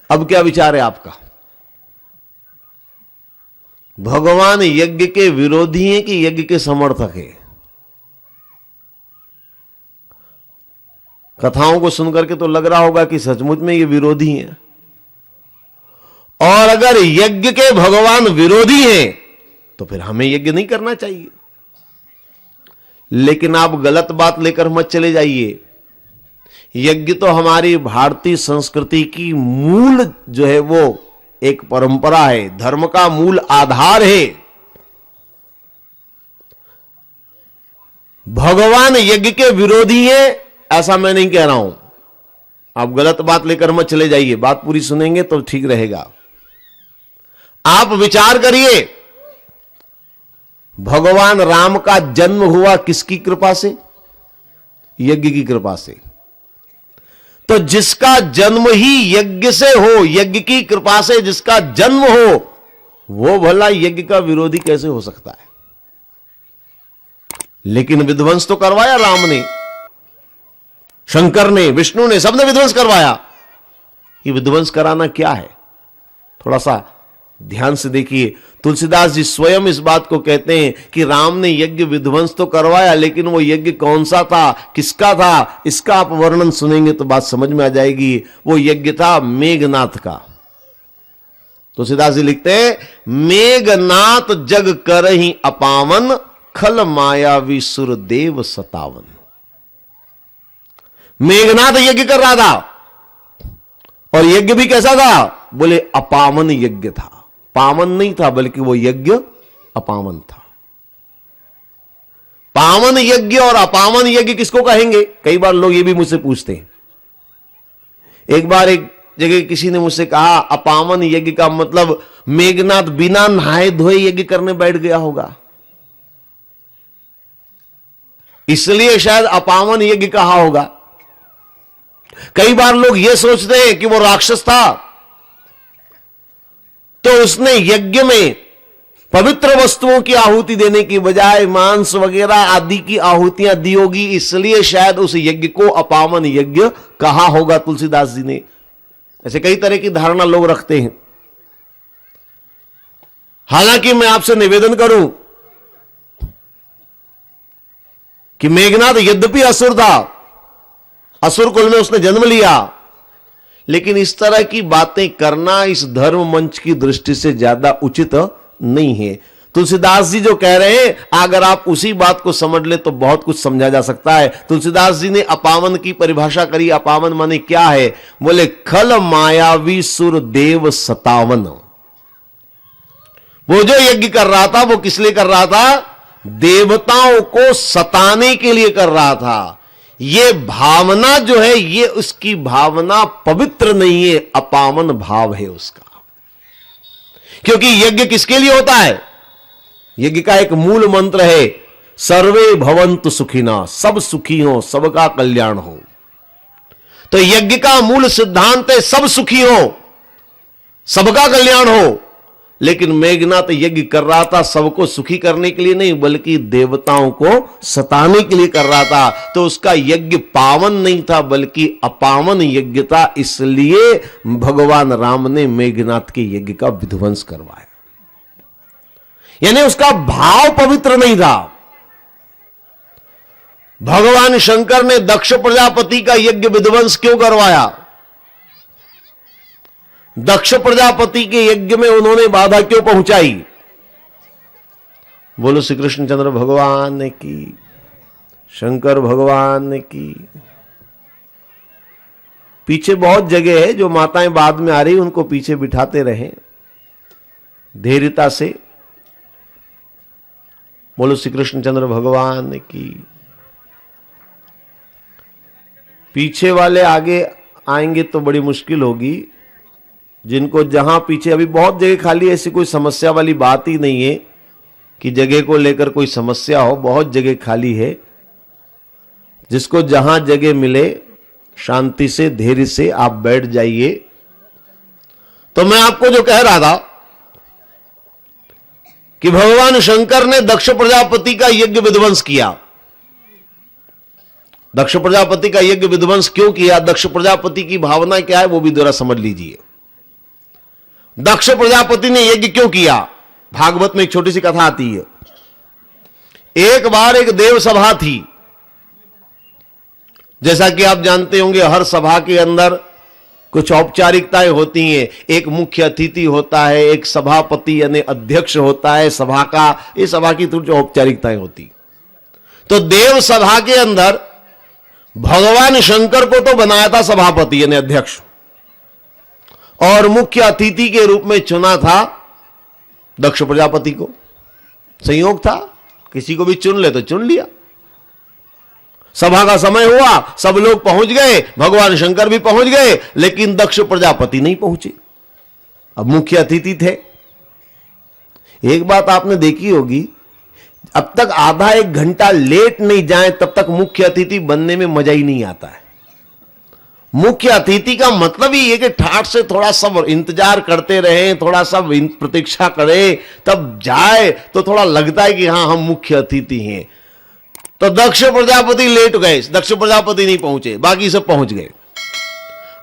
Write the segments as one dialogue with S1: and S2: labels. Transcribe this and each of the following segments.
S1: अब क्या विचार है आपका? भगवान यज्ञ के विरोधी हैं कि यज्ञ के समर्थक हैं? कथाओं को सुनकर के तो लग रहा होगा कि सचमुच में ये विरोधी हैं। और अगर यज्ञ के भगवान विरोधी हैं तो फिर हमें यज्ञ नहीं करना चाहिए। लेकिन आप गलत बात लेकर मत चले जाइए। यज्ञ तो हमारी भारतीय संस्कृति की मूल जो है वो एक परंपरा है, धर्म का मूल आधार है। भगवान यज्ञ के विरोधी हैं ऐसा मैं नहीं कह रहा हूं। आप गलत बात लेकर मत चले जाइए, बात पूरी सुनेंगे तो ठीक रहेगा। आप विचार करिए, भगवान राम का जन्म हुआ किसकी कृपा से? यज्ञ की कृपा से। तो जिसका जन्म ही यज्ञ से हो, यज्ञ की कृपा से जिसका जन्म हो, वो भला यज्ञ का विरोधी कैसे हो सकता है? लेकिन विध्वंस तो करवाया राम ने, शंकर ने, विष्णु ने, सबने विध्वंस करवाया। ये विध्वंस कराना क्या है? थोड़ा सा ध्यान से देखिए। तुलसीदास जी स्वयं इस बात को कहते हैं कि राम ने यज्ञ विध्वंस तो करवाया, लेकिन वो यज्ञ कौन सा था, किसका था, इसका आप वर्णन सुनेंगे तो बात समझ में आ जाएगी। वो यज्ञ था मेघनाथ का। तुलसीदास जी लिखते हैं, मेघनाथ जग करहि अपावन, खल मायावी सुर देव सतावन। मेघनाथ यज्ञ कर रहा था, और यज्ञ भी कैसा था? बोले अपावन यज्ञ था। पावन नहीं था, बल्कि वो यज्ञ अपावन था। पावन यज्ञ और अपावन यज्ञ किसको कहेंगे? कई बार लोग ये भी मुझसे पूछते हैं। एक बार एक जगह किसी ने मुझसे कहा, अपावन यज्ञ का मतलब मेघनाथ बिना नहाए धोए यज्ञ करने बैठ गया होगा, इसलिए शायद अपावन यज्ञ कहा होगा। कई बार लोग यह सोचते हैं कि वो राक्षस था तो उसने यज्ञ में पवित्र वस्तुओं की आहुति देने की बजाय मांस वगैरह आदि की आहुतियां दी होगी, इसलिए शायद उस यज्ञ को अपावन यज्ञ कहा होगा तुलसीदास जी ने। ऐसे कई तरह की धारणा लोग रखते हैं। हालांकि मैं आपसे निवेदन करूं कि मेघनाथ यद्यपि असुर था, असुर कुल में उसने जन्म लिया, लेकिन इस तरह की बातें करना इस धर्म मंच की दृष्टि से ज्यादा उचित नहीं है। तुलसीदास जी जो कह रहे हैं, अगर आप उसी बात को समझ ले तो बहुत कुछ समझा जा सकता है। तुलसीदास जी ने अपावन की परिभाषा करी। अपावन माने क्या है? बोले खल मायावी सुर देव सतावन। वो जो यज्ञ कर रहा था वो किस लिए कर रहा था? देवताओं को सताने के लिए कर रहा था। ये भावना जो है, ये उसकी भावना पवित्र नहीं है, अपावन भाव है उसका। क्योंकि यज्ञ किसके लिए होता है? यज्ञ का एक मूल मंत्र है, सर्वे भवन्तु सुखिना, सब सुखी हो, सबका कल्याण हो। तो यज्ञ का मूल सिद्धांत है सब सुखी हो, सबका कल्याण हो। लेकिन मेघनाथ यज्ञ कर रहा था सबको सुखी करने के लिए नहीं, बल्कि देवताओं को सताने के लिए कर रहा था। तो उसका यज्ञ पावन नहीं था, बल्कि अपावन यज्ञ था। इसलिए भगवान राम ने मेघनाथ के यज्ञ का विध्वंस करवाया। यानी उसका भाव पवित्र नहीं था। भगवान शंकर ने दक्ष प्रजापति का यज्ञ विध्वंस क्यों करवाया? दक्ष प्रजापति के यज्ञ में उन्होंने बाधा क्यों पहुंचाई? बोलो श्री कृष्णचंद्र भगवान की, शंकर भगवान की। पीछे बहुत जगह है, जो माताएं बाद में आ रही उनको पीछे बिठाते रहे धैर्यता से। बोलो श्री कृष्णचंद्र भगवान की। पीछे वाले आगे आएंगे तो बड़ी मुश्किल होगी। जिनको जहां पीछे, अभी बहुत जगह खाली, ऐसी कोई समस्या वाली बात ही नहीं है कि जगह को लेकर कोई समस्या हो, बहुत जगह खाली है। जिसको जहां जगह मिले शांति से, धैर्य से आप बैठ जाइए। तो मैं आपको जो कह रहा था कि भगवान शंकर ने दक्ष प्रजापति का यज्ञ विध्वंस किया। दक्ष प्रजापति का यज्ञ विध्वंस क्यों किया? दक्ष प्रजापति की भावना क्या है वो भी जरा समझ लीजिए। दक्ष प्रजापति ने यज्ञ क्यों किया? भागवत में एक छोटी सी कथा आती है। एक बार एक देव सभा थी। जैसा कि आप जानते होंगे, हर सभा के अंदर कुछ औपचारिकताएं होती हैं। एक मुख्य अतिथि होता है, एक सभापति यानी अध्यक्ष होता है सभा का। ये सभा की कुछ औपचारिकताएं होती। तो देव सभा के अंदर भगवान शंकर को तो बनाया था सभापति यानी अध्यक्ष, और मुख्य अतिथि के रूप में चुना था दक्ष प्रजापति को। संयोग था, किसी को भी चुन ले तो चुन लिया। सभा का समय हुआ, सब लोग पहुंच गए, भगवान शंकर भी पहुंच गए, लेकिन दक्ष प्रजापति नहीं पहुंचे। अब मुख्य अतिथि थे। एक बात आपने देखी होगी, अब तक आधा एक घंटा लेट नहीं जाए तब तक मुख्य अतिथि बनने में मजा ही नहीं आता है। मुख्य अतिथि का मतलब ही है कि ठाठ से थोड़ा सब इंतजार करते रहे, थोड़ा सब प्रतीक्षा करें, तब जाए तो थोड़ा लगता है कि हां हम मुख्य अतिथि हैं। तो दक्ष प्रजापति लेट गए, दक्ष प्रजापति नहीं पहुंचे, बाकी सब पहुंच गए।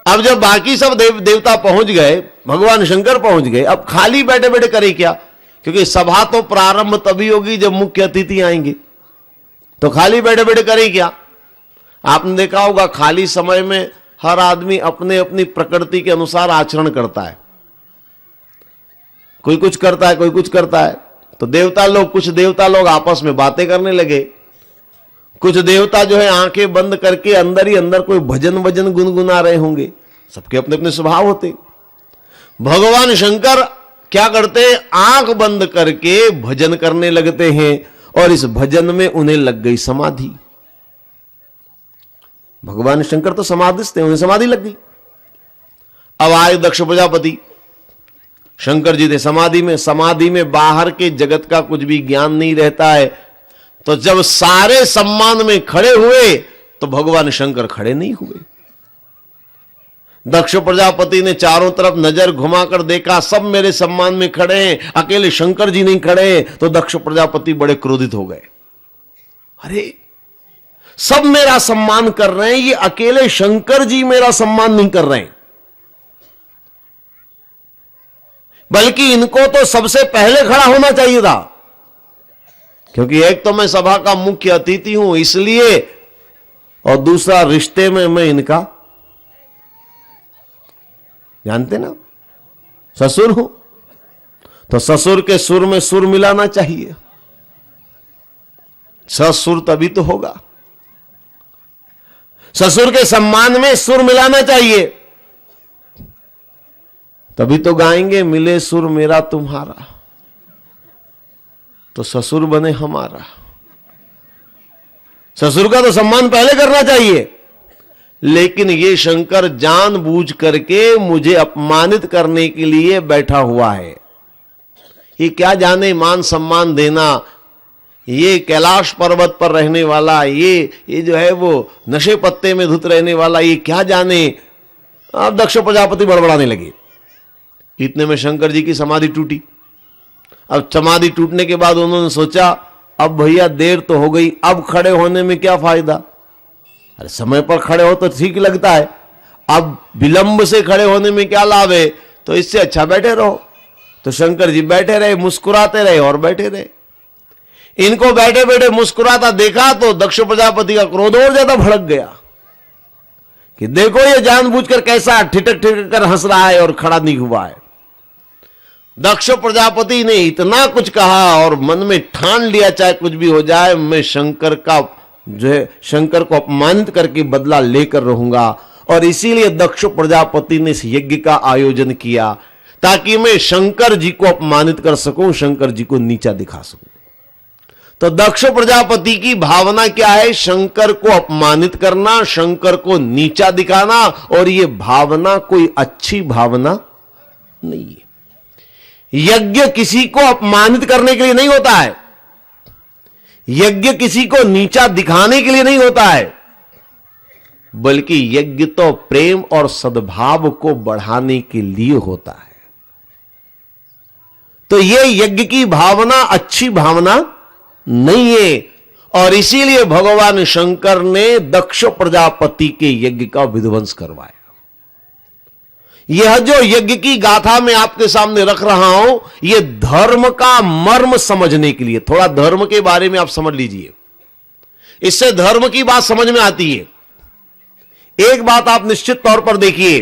S1: अब जब बाकी सब देवता पहुंच गए, भगवान शंकर पहुंच गए, अब खाली बैठे बैठे करें क्या? क्योंकि सभा तो प्रारंभ तभी होगी जब मुख्य अतिथि आएंगे। तो खाली बैठे बैठे करें क्या? आपने देखा होगा, खाली समय में हर आदमी अपने अपनी प्रकृति के अनुसार आचरण करता है। कोई कुछ करता है, कोई कुछ करता है। तो कुछ देवता लोग आपस में बातें करने लगे। कुछ देवता जो है आंखें बंद करके अंदर ही अंदर कोई भजन वजन गुनगुना रहे होंगे। सबके अपने अपने स्वभाव होते। भगवान शंकर क्या करते हैं? आंख बंद करके भजन करने लगते हैं, और इस भजन में उन्हें लग गई समाधि। भगवान शंकर तो समाधिस्थ थे, उन्हें समाधि लग गई। अब आए दक्ष प्रजापति, शंकर जी थे समाधि में। समाधि में बाहर के जगत का कुछ भी ज्ञान नहीं रहता है। तो जब सारे सम्मान में खड़े हुए तो भगवान शंकर खड़े नहीं हुए। दक्ष प्रजापति ने चारों तरफ नजर घुमाकर देखा, सब मेरे सम्मान में खड़े हैं, अकेले शंकर जी नहीं खड़े। तो दक्ष प्रजापति बड़े क्रोधित हो गए। अरे, सब मेरा सम्मान कर रहे हैं, ये अकेले शंकर जी मेरा सम्मान नहीं कर रहे हैं। बल्कि इनको तो सबसे पहले खड़ा होना चाहिए था, क्योंकि एक तो मैं सभा का मुख्य अतिथि हूं इसलिए, और दूसरा रिश्ते में मैं इनका, जानते ना, ससुर हूं। तो ससुर के सुर में सुर मिलाना चाहिए। ससुर तभी तो होगा। ससुर के सम्मान में सुर मिलाना चाहिए, तभी तो गाएंगे मिले सुर मेरा तुम्हारा, तो ससुर बने हमारा। ससुर का तो सम्मान पहले करना चाहिए। लेकिन ये शंकर जानबूझ करके मुझे अपमानित करने के लिए बैठा हुआ है। ये क्या जाने मान सम्मान देना, ये कैलाश पर्वत पर रहने वाला, ये जो है वो नशे पत्ते में धुत रहने वाला, ये क्या जाने। अब दक्ष प्रजापति बड़बड़ाने लगे। इतने में शंकर जी की समाधि टूटी। अब समाधि टूटने के बाद उन्होंने सोचा, अब भैया देर तो हो गई, अब खड़े होने में क्या फायदा। अरे समय पर खड़े हो तो ठीक लगता है, अब विलंब से खड़े होने में क्या लाभ है, तो इससे अच्छा बैठे रहो। तो शंकर जी बैठे रहे, मुस्कुराते रहे और बैठे रहे। इनको बैठे बैठे मुस्कुराता देखा तो दक्ष प्रजापति का क्रोध और ज्यादा भड़क गया कि देखो ये जानबूझकर कैसा ठिठक ठिठक कर हंस रहा है और खड़ा नहीं हुआ है। दक्ष प्रजापति ने इतना कुछ कहा और मन में ठान लिया, चाहे कुछ भी हो जाए, मैं शंकर का जो है शंकर को अपमानित करके बदला लेकर रहूंगा। और इसीलिए दक्ष प्रजापति ने इस यज्ञ का आयोजन किया ताकि मैं शंकर जी को अपमानित कर सकूं, शंकर जी को नीचा दिखा सकूं। तो दक्ष प्रजापति की भावना क्या है? शंकर को अपमानित करना, शंकर को नीचा दिखाना। और यह भावना कोई अच्छी भावना नहीं है। यज्ञ किसी को अपमानित करने के लिए नहीं होता है, यज्ञ किसी को नीचा दिखाने के लिए नहीं होता है, बल्कि यज्ञ तो प्रेम और सद्भाव को बढ़ाने के लिए होता है। तो यह यज्ञ की भावना अच्छी भावना नहीं है, और इसीलिए भगवान शंकर ने दक्ष प्रजापति के यज्ञ का विध्वंस करवाया। यह जो यज्ञ की गाथा मैं आपके सामने रख रहा हूं, यह धर्म का मर्म समझने के लिए, थोड़ा धर्म के बारे में आप समझ लीजिए, इससे धर्म की बात समझ में आती है। एक बात आप निश्चित तौर पर देखिए,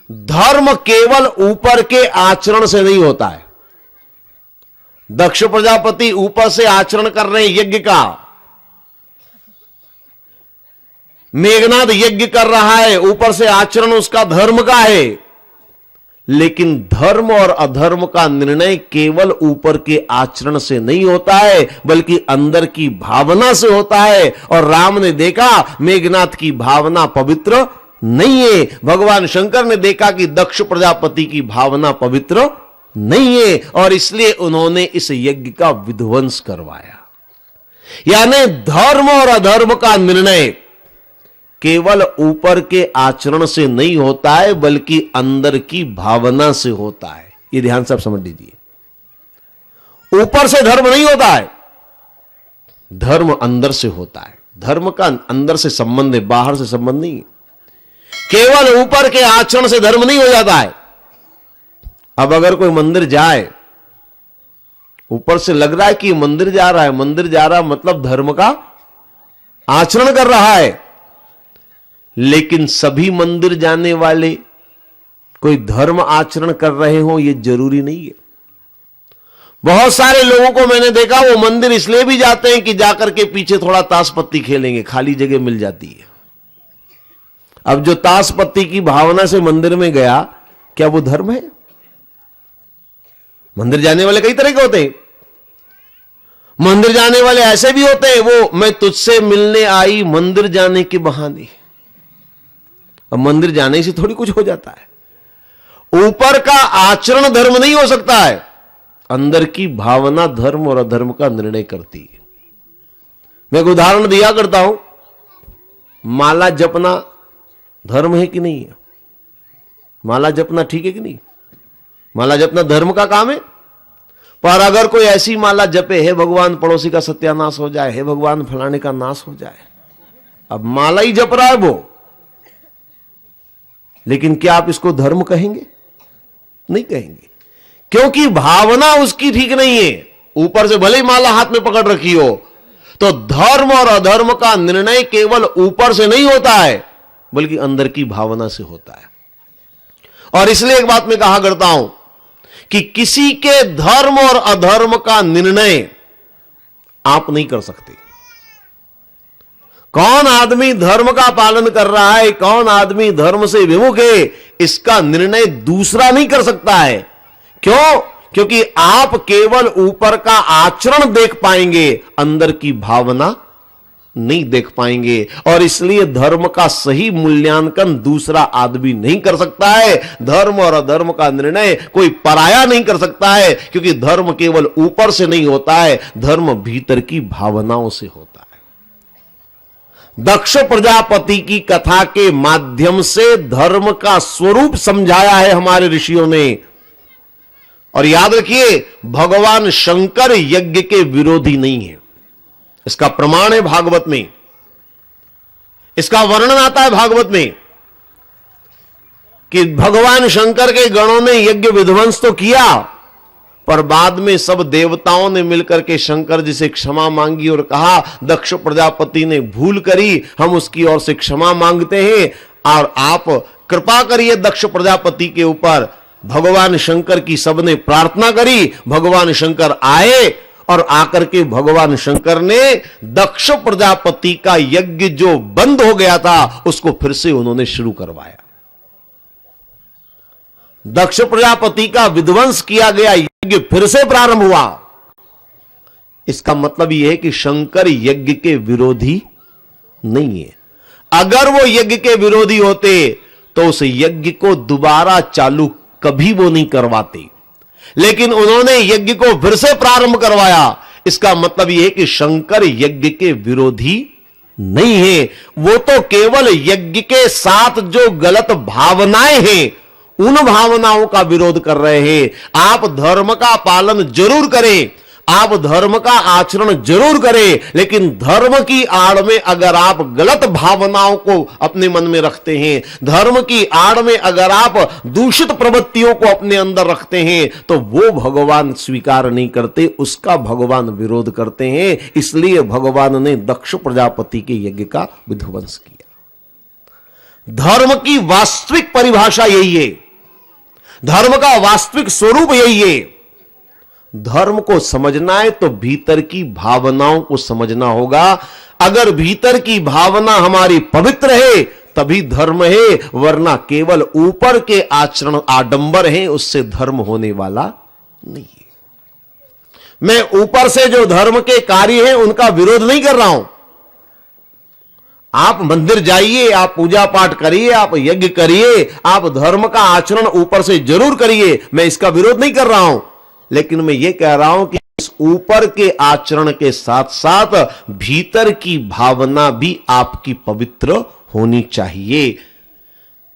S1: धर्म केवल ऊपर के आचरण से नहीं होता है। दक्ष प्रजापति ऊपर से आचरण कर रहे हैं यज्ञ का, मेघनाद यज्ञ कर रहा है, ऊपर से आचरण उसका धर्म का है, लेकिन धर्म और अधर्म का निर्णय केवल ऊपर के आचरण से नहीं होता है, बल्कि अंदर की भावना से होता है। और राम ने देखा मेघनाद की भावना पवित्र नहीं है, भगवान शंकर ने देखा कि दक्ष प्रजापति की भावना पवित्र नहीं है, और इसलिए उन्होंने इस यज्ञ का विध्वंस करवाया। यानी धर्म और अधर्म का निर्णय केवल ऊपर के आचरण से नहीं होता है, बल्कि अंदर की भावना से होता है। यह ध्यान से आप समझ लीजिए। ऊपर से धर्म नहीं होता है, धर्म अंदर से होता है। धर्म का अंदर से संबंध है, बाहर से संबंध नहीं है। केवल ऊपर के आचरण से धर्म नहीं हो जाता है। अब अगर कोई मंदिर जाए, ऊपर से लग रहा है कि मंदिर जा रहा है, मंदिर जा रहा मतलब धर्म का आचरण कर रहा है, लेकिन सभी मंदिर जाने वाले कोई धर्म आचरण कर रहे हो यह जरूरी नहीं है। बहुत सारे लोगों को मैंने देखा, वो मंदिर इसलिए भी जाते हैं कि जाकर के पीछे थोड़ा ताश पत्ती खेलेंगे, खाली जगह मिल जाती है। अब जो ताश पत्ती की भावना से मंदिर में गया, क्या वो धर्म है? मंदिर जाने वाले कई तरह के होते हैं। मंदिर जाने वाले ऐसे भी होते हैं, वो मैं तुझसे मिलने आई मंदिर जाने के बहाने। अब मंदिर जाने से थोड़ी कुछ हो जाता है। ऊपर का आचरण धर्म नहीं हो सकता है, अंदर की भावना धर्म और अधर्म का निर्णय करती है। मैं एक उदाहरण दिया करता हूं, माला जपना धर्म है कि नहीं है? माला जपना ठीक है कि नहीं? माला जपना धर्म का काम है। पर अगर कोई ऐसी माला जपे, हे भगवान पड़ोसी का सत्यानाश हो जाए, हे भगवान फलाने का नाश हो जाए, अब माला ही जप रहा है वो, लेकिन क्या आप इसको धर्म कहेंगे? नहीं कहेंगे, क्योंकि भावना उसकी ठीक नहीं है। ऊपर से भले ही माला हाथ में पकड़ रखी हो, तो धर्म और अधर्म का निर्णय केवल ऊपर से नहीं होता है, बल्कि अंदर की भावना से होता है। और इसलिए एक बात मैं कहा करता हूं कि किसी के धर्म और अधर्म का निर्णय आप नहीं कर सकते। कौन आदमी धर्म का पालन कर रहा है, कौन आदमी धर्म से विमुख है, इसका निर्णय दूसरा नहीं कर सकता है। क्यों? क्योंकि आप केवल ऊपर का आचरण देख पाएंगे, अंदर की भावना नहीं देख पाएंगे। और इसलिए धर्म का सही मूल्यांकन दूसरा आदमी नहीं कर सकता है। धर्म और अधर्म का निर्णय कोई पराया नहीं कर सकता है, क्योंकि धर्म केवल ऊपर से नहीं होता है, धर्म भीतर की भावनाओं से होता है। दक्ष प्रजापति की कथा के माध्यम से धर्म का स्वरूप समझाया है हमारे ऋषियों ने। और याद रखिए, भगवान शंकर यज्ञ के विरोधी नहीं है। इसका प्रमाण है भागवत में, इसका वर्णन आता है भागवत में कि भगवान शंकर के गणों ने यज्ञ विध्वंस तो किया, पर बाद में सब देवताओं ने मिलकर के शंकर जी से क्षमा मांगी और कहा, दक्ष प्रजापति ने भूल करी, हम उसकी ओर से क्षमा मांगते हैं और आप कृपा करिए दक्ष प्रजापति के ऊपर। भगवान शंकर की सबने प्रार्थना करी, भगवान शंकर आए और आकर के भगवान शंकर ने दक्ष प्रजापति का यज्ञ जो बंद हो गया था, उसको फिर से उन्होंने शुरू करवाया। दक्ष प्रजापति का विध्वंस किया गया, यज्ञ फिर से प्रारंभ हुआ। इसका मतलब यह है कि शंकर यज्ञ के विरोधी नहीं है। अगर वो यज्ञ के विरोधी होते तो उस यज्ञ को दोबारा चालू कभी वो नहीं करवाते, लेकिन उन्होंने यज्ञ को फिर से प्रारंभ करवाया। इसका मतलब यह है कि शंकर यज्ञ के विरोधी नहीं है, वो तो केवल यज्ञ के साथ जो गलत भावनाएं हैं, उन भावनाओं का विरोध कर रहे हैं। आप धर्म का पालन जरूर करें, आप धर्म का आचरण जरूर करें, लेकिन धर्म की आड़ में अगर आप गलत भावनाओं को अपने मन में रखते हैं, धर्म की आड़ में अगर आप दूषित प्रवृत्तियों को अपने अंदर रखते हैं, तो वो भगवान स्वीकार नहीं करते, उसका भगवान विरोध करते हैं। इसलिए भगवान ने दक्ष प्रजापति के यज्ञ का विध्वंस किया। धर्म की वास्तविक परिभाषा यही है, धर्म का वास्तविक स्वरूप यही है। धर्म को समझना है तो भीतर की भावनाओं को समझना होगा। अगर भीतर की भावना हमारी पवित्र है तभी धर्म है, वरना केवल ऊपर के आचरण आडंबर हैं, उससे धर्म होने वाला नहीं है। मैं ऊपर से जो धर्म के कार्य हैं उनका विरोध नहीं कर रहा हूं। आप मंदिर जाइए, आप पूजा पाठ करिए, आप यज्ञ करिए, आप धर्म का आचरण ऊपर से जरूर करिए, मैं इसका विरोध नहीं कर रहा हूं। लेकिन मैं यह कह रहा हूं कि इस ऊपर के आचरण के साथ साथ भीतर की भावना भी आपकी पवित्र होनी चाहिए,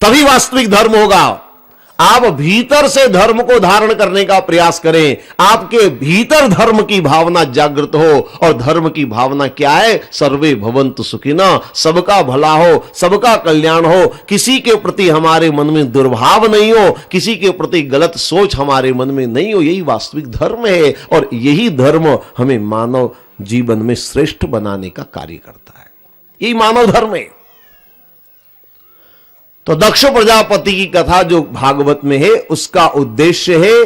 S1: तभी वास्तविक धर्म होगा। आप भीतर से धर्म को धारण करने का प्रयास करें, आपके भीतर धर्म की भावना जागृत हो। और धर्म की भावना क्या है? सर्वे भवन्तु सुखिनः, सबका भला हो, सबका कल्याण हो, किसी के प्रति हमारे मन में दुर्भाव नहीं हो, किसी के प्रति गलत सोच हमारे मन में नहीं हो। यही वास्तविक धर्म है और यही धर्म हमें मानव जीवन में श्रेष्ठ बनाने का कार्य करता है। यही मानव धर्म है। तो दक्ष प्रजापति की कथा जो भागवत में है, उसका उद्देश्य है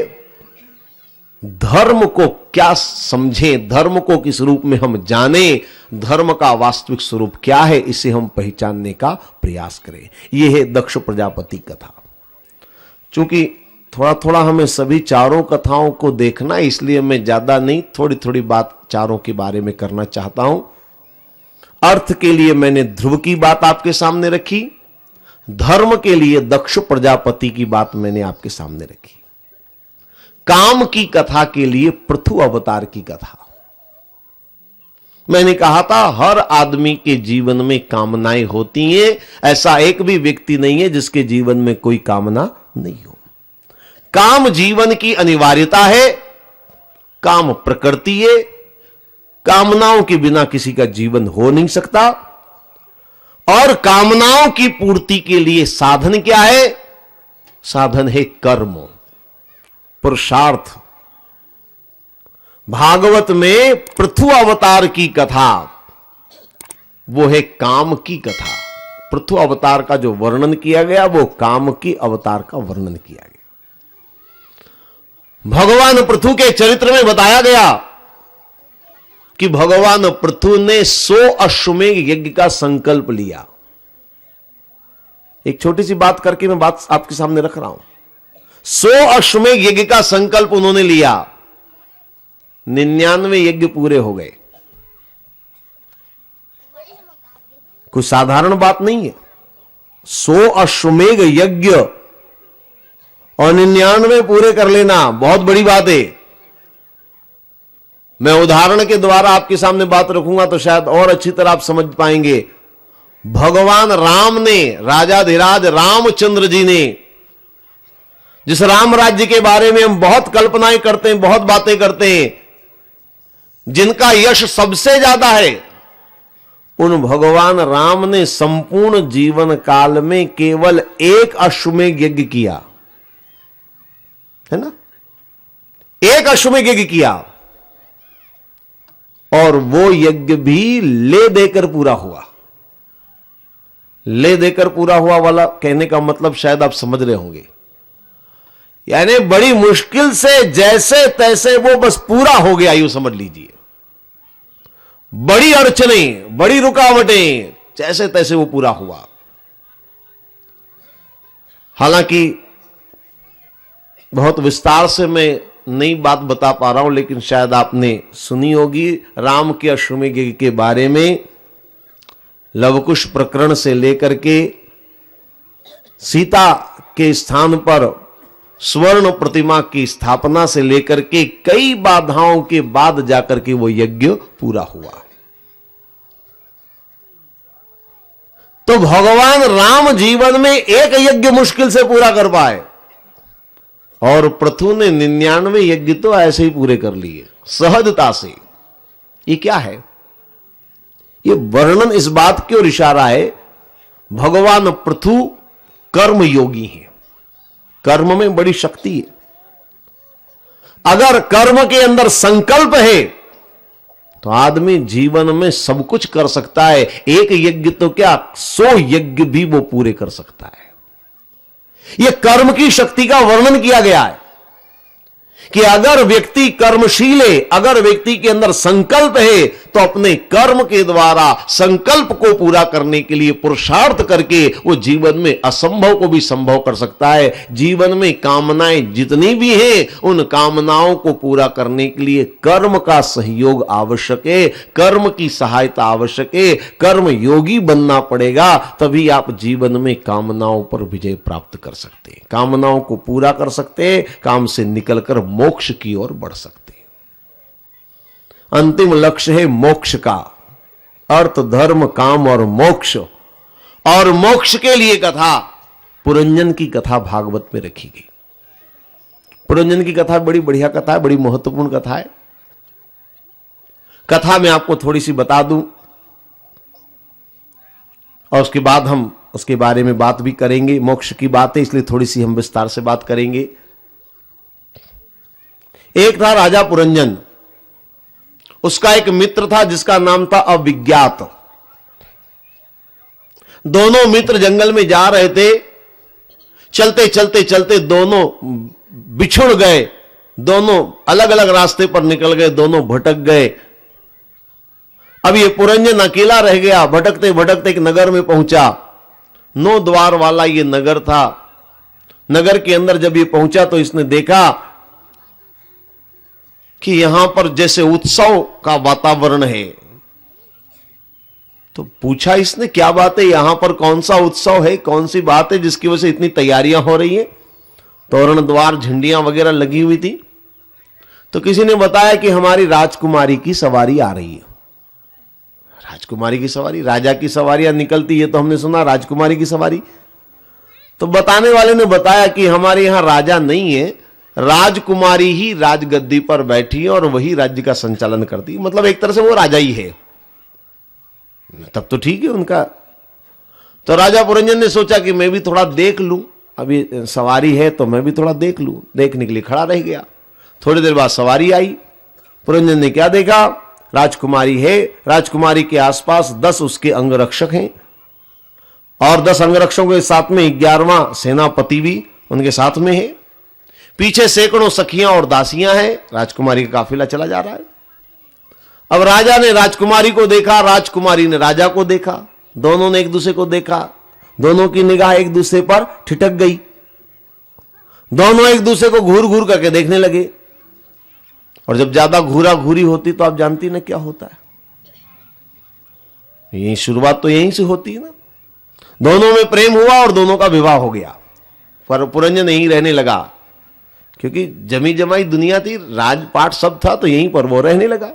S1: धर्म को क्या समझें, धर्म को किस रूप में हम जानें, धर्म का वास्तविक स्वरूप क्या है, इसे हम पहचानने का प्रयास करें। यह है दक्ष प्रजापति कथा। चूंकि थोड़ा थोड़ा हमें सभी चारों कथाओं को देखना, इसलिए मैं ज्यादा नहीं, थोड़ी थोड़ी बात चारों के बारे में करना चाहता हूं। अर्थ के लिए मैंने ध्रुव की बात आपके सामने रखी, धर्म के लिए दक्ष प्रजापति की बात मैंने आपके सामने रखी, काम की कथा के लिए पृथु अवतार की कथा। मैंने कहा था हर आदमी के जीवन में कामनाएं होती हैं, ऐसा एक भी व्यक्ति नहीं है जिसके जीवन में कोई कामना नहीं हो। काम जीवन की अनिवार्यता है, काम प्रकृति है, कामनाओं के बिना किसी का जीवन हो नहीं सकता। और कामनाओं की पूर्ति के लिए साधन क्या है? साधन है कर्म, पुरुषार्थ। भागवत में पृथु अवतार की कथा वो है काम की कथा। पृथु अवतार का जो वर्णन किया गया वो काम की अवतार का वर्णन किया गया। भगवान पृथु के चरित्र में बताया गया कि भगवान पृथु ने 100 अश्वमेध यज्ञ का संकल्प लिया। एक छोटी सी बात करके मैं बात आपके सामने रख रहा हूं। 100 अश्वमेध यज्ञ का संकल्प उन्होंने लिया, 99 यज्ञ पूरे हो गए। कोई साधारण बात नहीं है। 100 अश्वमेध यज्ञ और 99 पूरे कर लेना बहुत बड़ी बात है। मैं उदाहरण के द्वारा आपके सामने बात रखूंगा तो शायद और अच्छी तरह आप समझ पाएंगे। भगवान राम ने, राजाधिराज रामचंद्र जी ने, जिस राम राज्य के बारे में हम बहुत कल्पनाएं करते हैं, बहुत बातें करते हैं, जिनका यश सबसे ज्यादा है, उन भगवान राम ने संपूर्ण जीवन काल में केवल 1 अश्वमेध यज्ञ किया, है ना? 1 अश्वमेध यज्ञ किया और वो यज्ञ भी ले देकर पूरा हुआ। ले देकर पूरा हुआ वाला कहने का मतलब शायद आप समझ रहे होंगे, यानी बड़ी मुश्किल से जैसे तैसे वो बस पूरा हो गया, यूं समझ लीजिए। बड़ी अड़चनें, बड़ी रुकावटें, जैसे तैसे वो पूरा हुआ। हालांकि बहुत विस्तार से मैं नई बात बता पा रहा हूं, लेकिन शायद आपने सुनी होगी राम के अश्वमेध यज्ञ के बारे में। लवकुश प्रकरण से लेकर के सीता के स्थान पर स्वर्ण प्रतिमा की स्थापना से लेकर के कई बाधाओं के बाद जाकर के वो यज्ञ पूरा हुआ। तो भगवान राम जीवन में एक यज्ञ मुश्किल से पूरा कर पाए, और पृथु ने 99 यज्ञ तो ऐसे ही पूरे कर लिए सहजता से। ये क्या है? ये वर्णन इस बात की ओर इशारा है, भगवान पृथु कर्म योगी हैं, कर्म में बड़ी शक्ति है। अगर कर्म के अंदर संकल्प है तो आदमी जीवन में सब कुछ कर सकता है। एक यज्ञ तो क्या 100 यज्ञ भी वो पूरे कर सकता है। यह कर्म की शक्ति का वर्णन किया गया है कि अगर व्यक्ति कर्मशील है, अगर व्यक्ति के अंदर संकल्प है, तो अपने कर्म के द्वारा संकल्प को पूरा करने के लिए पुरुषार्थ करके वो जीवन में असंभव को भी संभव कर सकता है। जीवन में कामनाएं जितनी भी हैं, उन कामनाओं को पूरा करने के लिए कर्म का सहयोग आवश्यक है, कर्म की सहायता आवश्यक है, कर्म योगी बनना पड़ेगा, तभी आप जीवन में कामनाओं पर विजय प्राप्त कर सकते हैं, कामनाओं को पूरा कर सकते हैं, काम से निकलकर मोक्ष की ओर बढ़ सकते हैं। अंतिम लक्ष्य है मोक्ष का, अर्थ धर्म काम और मोक्ष। और मोक्ष के लिए कथा, पुरंजन की कथा भागवत में रखी गई। पुरंजन की कथा बड़ी बढ़िया कथा है, बड़ी महत्वपूर्ण कथा है। कथा में आपको थोड़ी सी बता दूं और उसके बाद हम उसके बारे में बात भी करेंगे। मोक्ष की बात है इसलिए थोड़ी सी हम विस्तार से बात करेंगे। एक था राजा पुरंजन, उसका एक मित्र था जिसका नाम था अविज्ञात। दोनों मित्र जंगल में जा रहे थे, चलते चलते चलते दोनों बिछुड़ गए, दोनों अलग अलग रास्ते पर निकल गए, दोनों भटक गए। अब ये पुरंजन अकेला रह गया, भटकते भटकते एक नगर में पहुंचा। 9 द्वार वाला ये नगर था। नगर के अंदर जब ये पहुंचा तो इसने देखा कि यहां पर जैसे उत्सव का वातावरण है। तो पूछा इसने, क्या बात है, यहां पर कौन सा उत्सव है, कौन सी बात है जिसकी वजह से इतनी तैयारियां हो रही हैं? तोरण द्वार झंडियां वगैरह लगी हुई थी। तो किसी ने बताया कि हमारी राजकुमारी की सवारी आ रही है। राजकुमारी की सवारी, राजा की सवारियां निकलती है तो हमने सुना, राजकुमारी की सवारी। तो बताने वाले ने बताया कि हमारे यहां राजा नहीं है, राजकुमारी ही राजगद्दी पर बैठी है और वही राज्य का संचालन करती है। मतलब एक तरह से वो राजा ही है। तब तो ठीक है उनका। तो राजा पुरंजन ने सोचा कि मैं भी थोड़ा देख लूं, अभी सवारी है तो मैं भी थोड़ा देख लूं। देखने के लिए खड़ा रह गया। थोड़ी देर बाद सवारी आई। पुरंजन ने क्या देखा, राजकुमारी है, राजकुमारी के आसपास 10 उसके अंगरक्षक हैं और 10 अंगरक्षकों के साथ में 11वां सेनापति भी उनके साथ में है। पीछे सैकड़ों सखियां और दासियां हैं। राजकुमारी का काफिला चला जा रहा है। अब राजा ने राजकुमारी को देखा, राजकुमारी ने राजा को देखा, दोनों ने एक दूसरे को देखा, दोनों की निगाह एक दूसरे पर ठिठक गई। दोनों एक दूसरे को घूर घूर करके देखने लगे। और जब ज्यादा घूरा घूरी होती तो आप जानती ना क्या होता है। यही शुरुआत तो यहीं से होती है ना। दोनों में प्रेम हुआ और दोनों का विवाह हो गया। पर पुरंजन यहीं रहने लगा क्योंकि जमी जमाई दुनिया थी, राजपाट सब था, तो यहीं पर वो रहने लगा।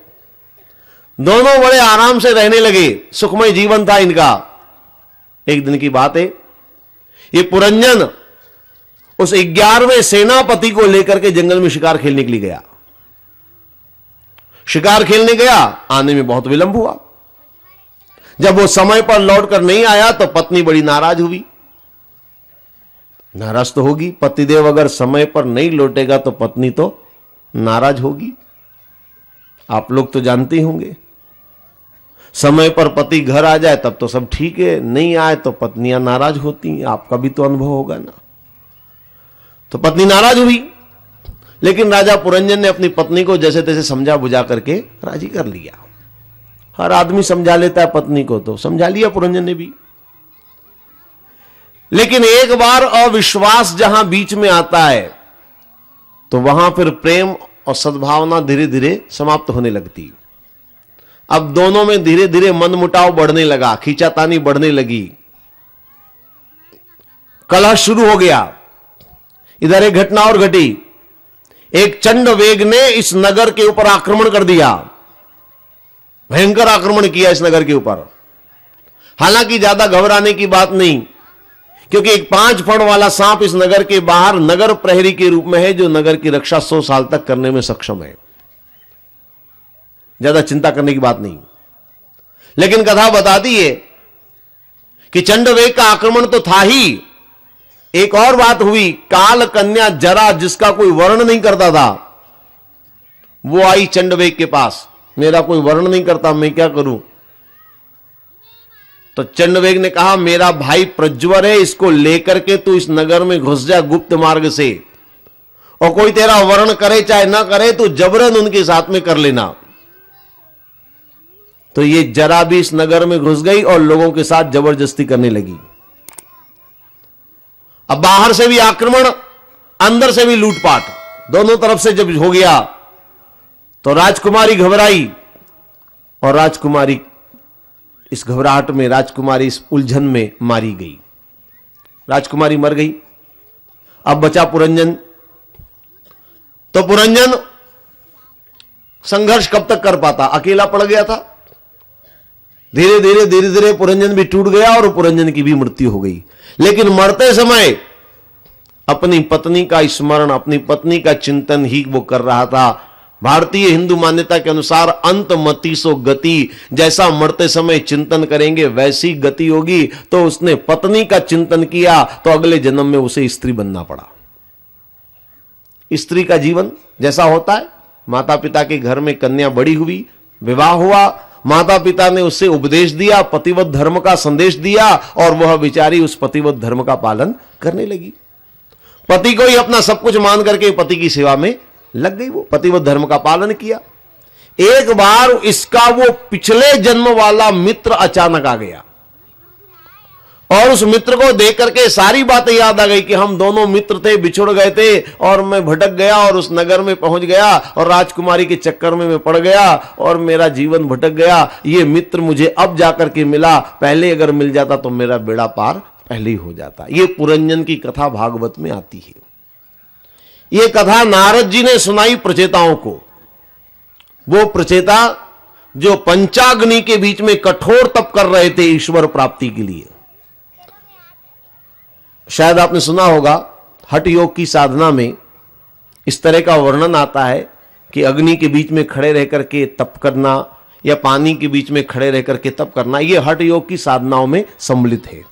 S1: दोनों बड़े आराम से रहने लगे, सुखमय जीवन था इनका। एक दिन की बात है, ये पुरंजन उस 11वें सेनापति को लेकर के जंगल में शिकार खेलने के लिए गया। शिकार खेलने गया, आने में बहुत विलंब हुआ। जब वो समय पर लौटकर नहीं आया तो पत्नी बड़ी नाराज हुई। नाराज तो होगी, पतिदेव अगर समय पर नहीं लौटेगा तो पत्नी तो नाराज होगी। आप लोग तो जानते ही होंगे, समय पर पति घर आ जाए तब तो सब ठीक है, नहीं आए तो पत्नियां नाराज होती हैं। आपका भी तो अनुभव होगा ना। तो पत्नी नाराज हुई, लेकिन राजा पुरंजन ने अपनी पत्नी को जैसे तैसे समझा बुझा करके राजी कर लिया। हर आदमी समझा लेता है पत्नी को, तो समझा लिया पुरंजन ने भी। लेकिन एक बार अविश्वास जहां बीच में आता है तो वहां फिर प्रेम और सद्भावना धीरे धीरे समाप्त होने लगती। अब दोनों में धीरे धीरे मनमुटाव बढ़ने लगा, खींचातानी बढ़ने लगी, कलह शुरू हो गया। इधर एक घटना और घटी। एक चंड वेग ने इस नगर के ऊपर आक्रमण कर दिया, भयंकर आक्रमण किया इस नगर के ऊपर। हालांकि ज्यादा घबराने की बात नहीं, क्योंकि एक 5 फण वाला सांप इस नगर के बाहर नगर प्रहरी के रूप में है, जो नगर की रक्षा 100 साल तक करने में सक्षम है। ज्यादा चिंता करने की बात नहीं। लेकिन कथा बताती है कि चंडवेग का आक्रमण तो था ही, एक और बात हुई। काल कन्या जरा, जिसका कोई वर्ण नहीं करता था, वो आई चंडवेग के पास। मेरा कोई वर्ण नहीं करता, मैं क्या करूं? तो चंडवेग ने कहा, मेरा भाई प्रज्वर है, इसको लेकर के तू इस नगर में घुस जा गुप्त मार्ग से, और कोई तेरा वर्ण करे चाहे ना करे, तू जबरन उनके साथ में कर लेना। तो ये जरा भी इस नगर में घुस गई और लोगों के साथ जबरदस्ती करने लगी। अब बाहर से भी आक्रमण, अंदर से भी लूटपाट, दोनों तरफ से जब हो गया तो राजकुमारी घबराई, और राजकुमारी इस घबराहट में, राजकुमारी इस उलझन में मारी गई। राजकुमारी मर गई। अब बचा पुरंजन। तो पुरंजन संघर्ष कब तक कर पाता? अकेला पड़ गया था। धीरे धीरे पुरंजन भी टूट गया और पुरंजन की भी मृत्यु हो गई। लेकिन मरते समय अपनी पत्नी का स्मरण, अपनी पत्नी का चिंतन ही वो कर रहा था। भारतीय हिंदू मान्यता के अनुसार अंत मति सो गति, जैसा मरते समय चिंतन करेंगे वैसी गति होगी। तो उसने पत्नी का चिंतन किया तो अगले जन्म में उसे स्त्री बनना पड़ा। स्त्री का जीवन जैसा होता है, माता पिता के घर में कन्या बड़ी हुई, विवाह हुआ, माता पिता ने उससे उपदेश दिया, पतिव्रत धर्म का संदेश दिया, और वह बेचारी उस पतिव्रत धर्म का पालन करने लगी। पति को ही अपना सब कुछ मान करके पति की सेवा में लग गई। वो पतिव्रत धर्म का पालन किया। एक बार इसका वो पिछले जन्म वाला मित्र अचानक आ गया, और उस मित्र को देख करके सारी बातें याद आ गई कि हम दोनों मित्र थे, बिछुड़ गए थे, और मैं भटक गया और उस नगर में पहुंच गया, और राजकुमारी के चक्कर में मैं पड़ गया और मेरा जीवन भटक गया। ये मित्र मुझे अब जाकर के मिला, पहले अगर मिल जाता तो मेरा बेड़ा पार पहले ही हो जाता। ये पुरंजन की कथा भागवत में आती है। ये कथा नारद जी ने सुनाई प्रचेताओं को। वो प्रचेता जो पंचाग्नि के बीच में कठोर तप कर रहे थे ईश्वर प्राप्ति के लिए। शायद आपने सुना होगा, हठ योग की साधना में इस तरह का वर्णन आता है कि अग्नि के बीच में खड़े रह करके तप करना, या पानी के बीच में खड़े रह करके तप करना, यह हठ योग की साधनाओं में सम्मिलित है।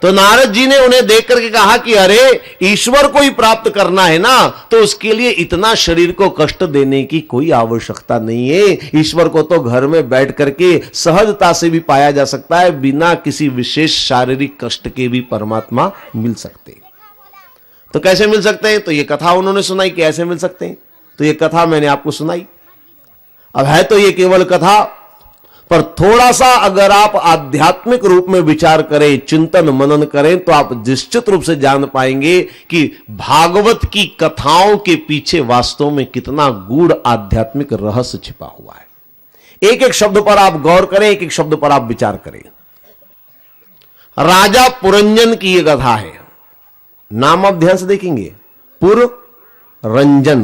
S1: तो नारद जी ने उन्हें देख करके कहा कि अरे, ईश्वर को ही प्राप्त करना है ना, तो उसके लिए इतना शरीर को कष्ट देने की कोई आवश्यकता नहीं है। ईश्वर को तो घर में बैठ करके सहजता से भी पाया जा सकता है, बिना किसी विशेष शारीरिक कष्ट के भी परमात्मा मिल सकते। तो कैसे मिल सकते हैं? तो ये कथा उन्होंने सुनाई कि ऐसे मिल सकते हैं। तो ये कथा मैंने आपको सुनाई। अब है तो ये केवल कथा, पर थोड़ा सा अगर आप आध्यात्मिक रूप में विचार करें, चिंतन मनन करें, तो आप निश्चित रूप से जान पाएंगे कि भागवत की कथाओं के पीछे वास्तव में कितना गूढ़ आध्यात्मिक रहस्य छिपा हुआ है। एक एक शब्द पर आप गौर करें, एक एक शब्द पर आप विचार करें। राजा पुरंजन की यह कथा है। नाम आप ध्यान से देखेंगे, पुररंजन।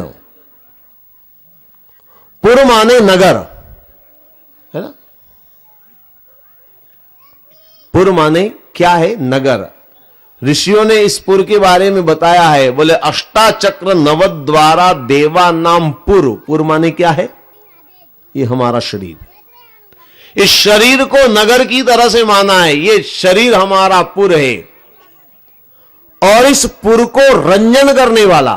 S1: पुर माने नगर, है ना? पुर माने क्या है? नगर। ऋषियों ने इस पुर के बारे में बताया है, बोले अष्टाचक्र नवद्वारा देवा नाम पुर। पुर माने क्या है? ये हमारा शरीर। इस शरीर को नगर की तरह से माना है। ये शरीर हमारा पुर है, और इस पुर को रंजन करने वाला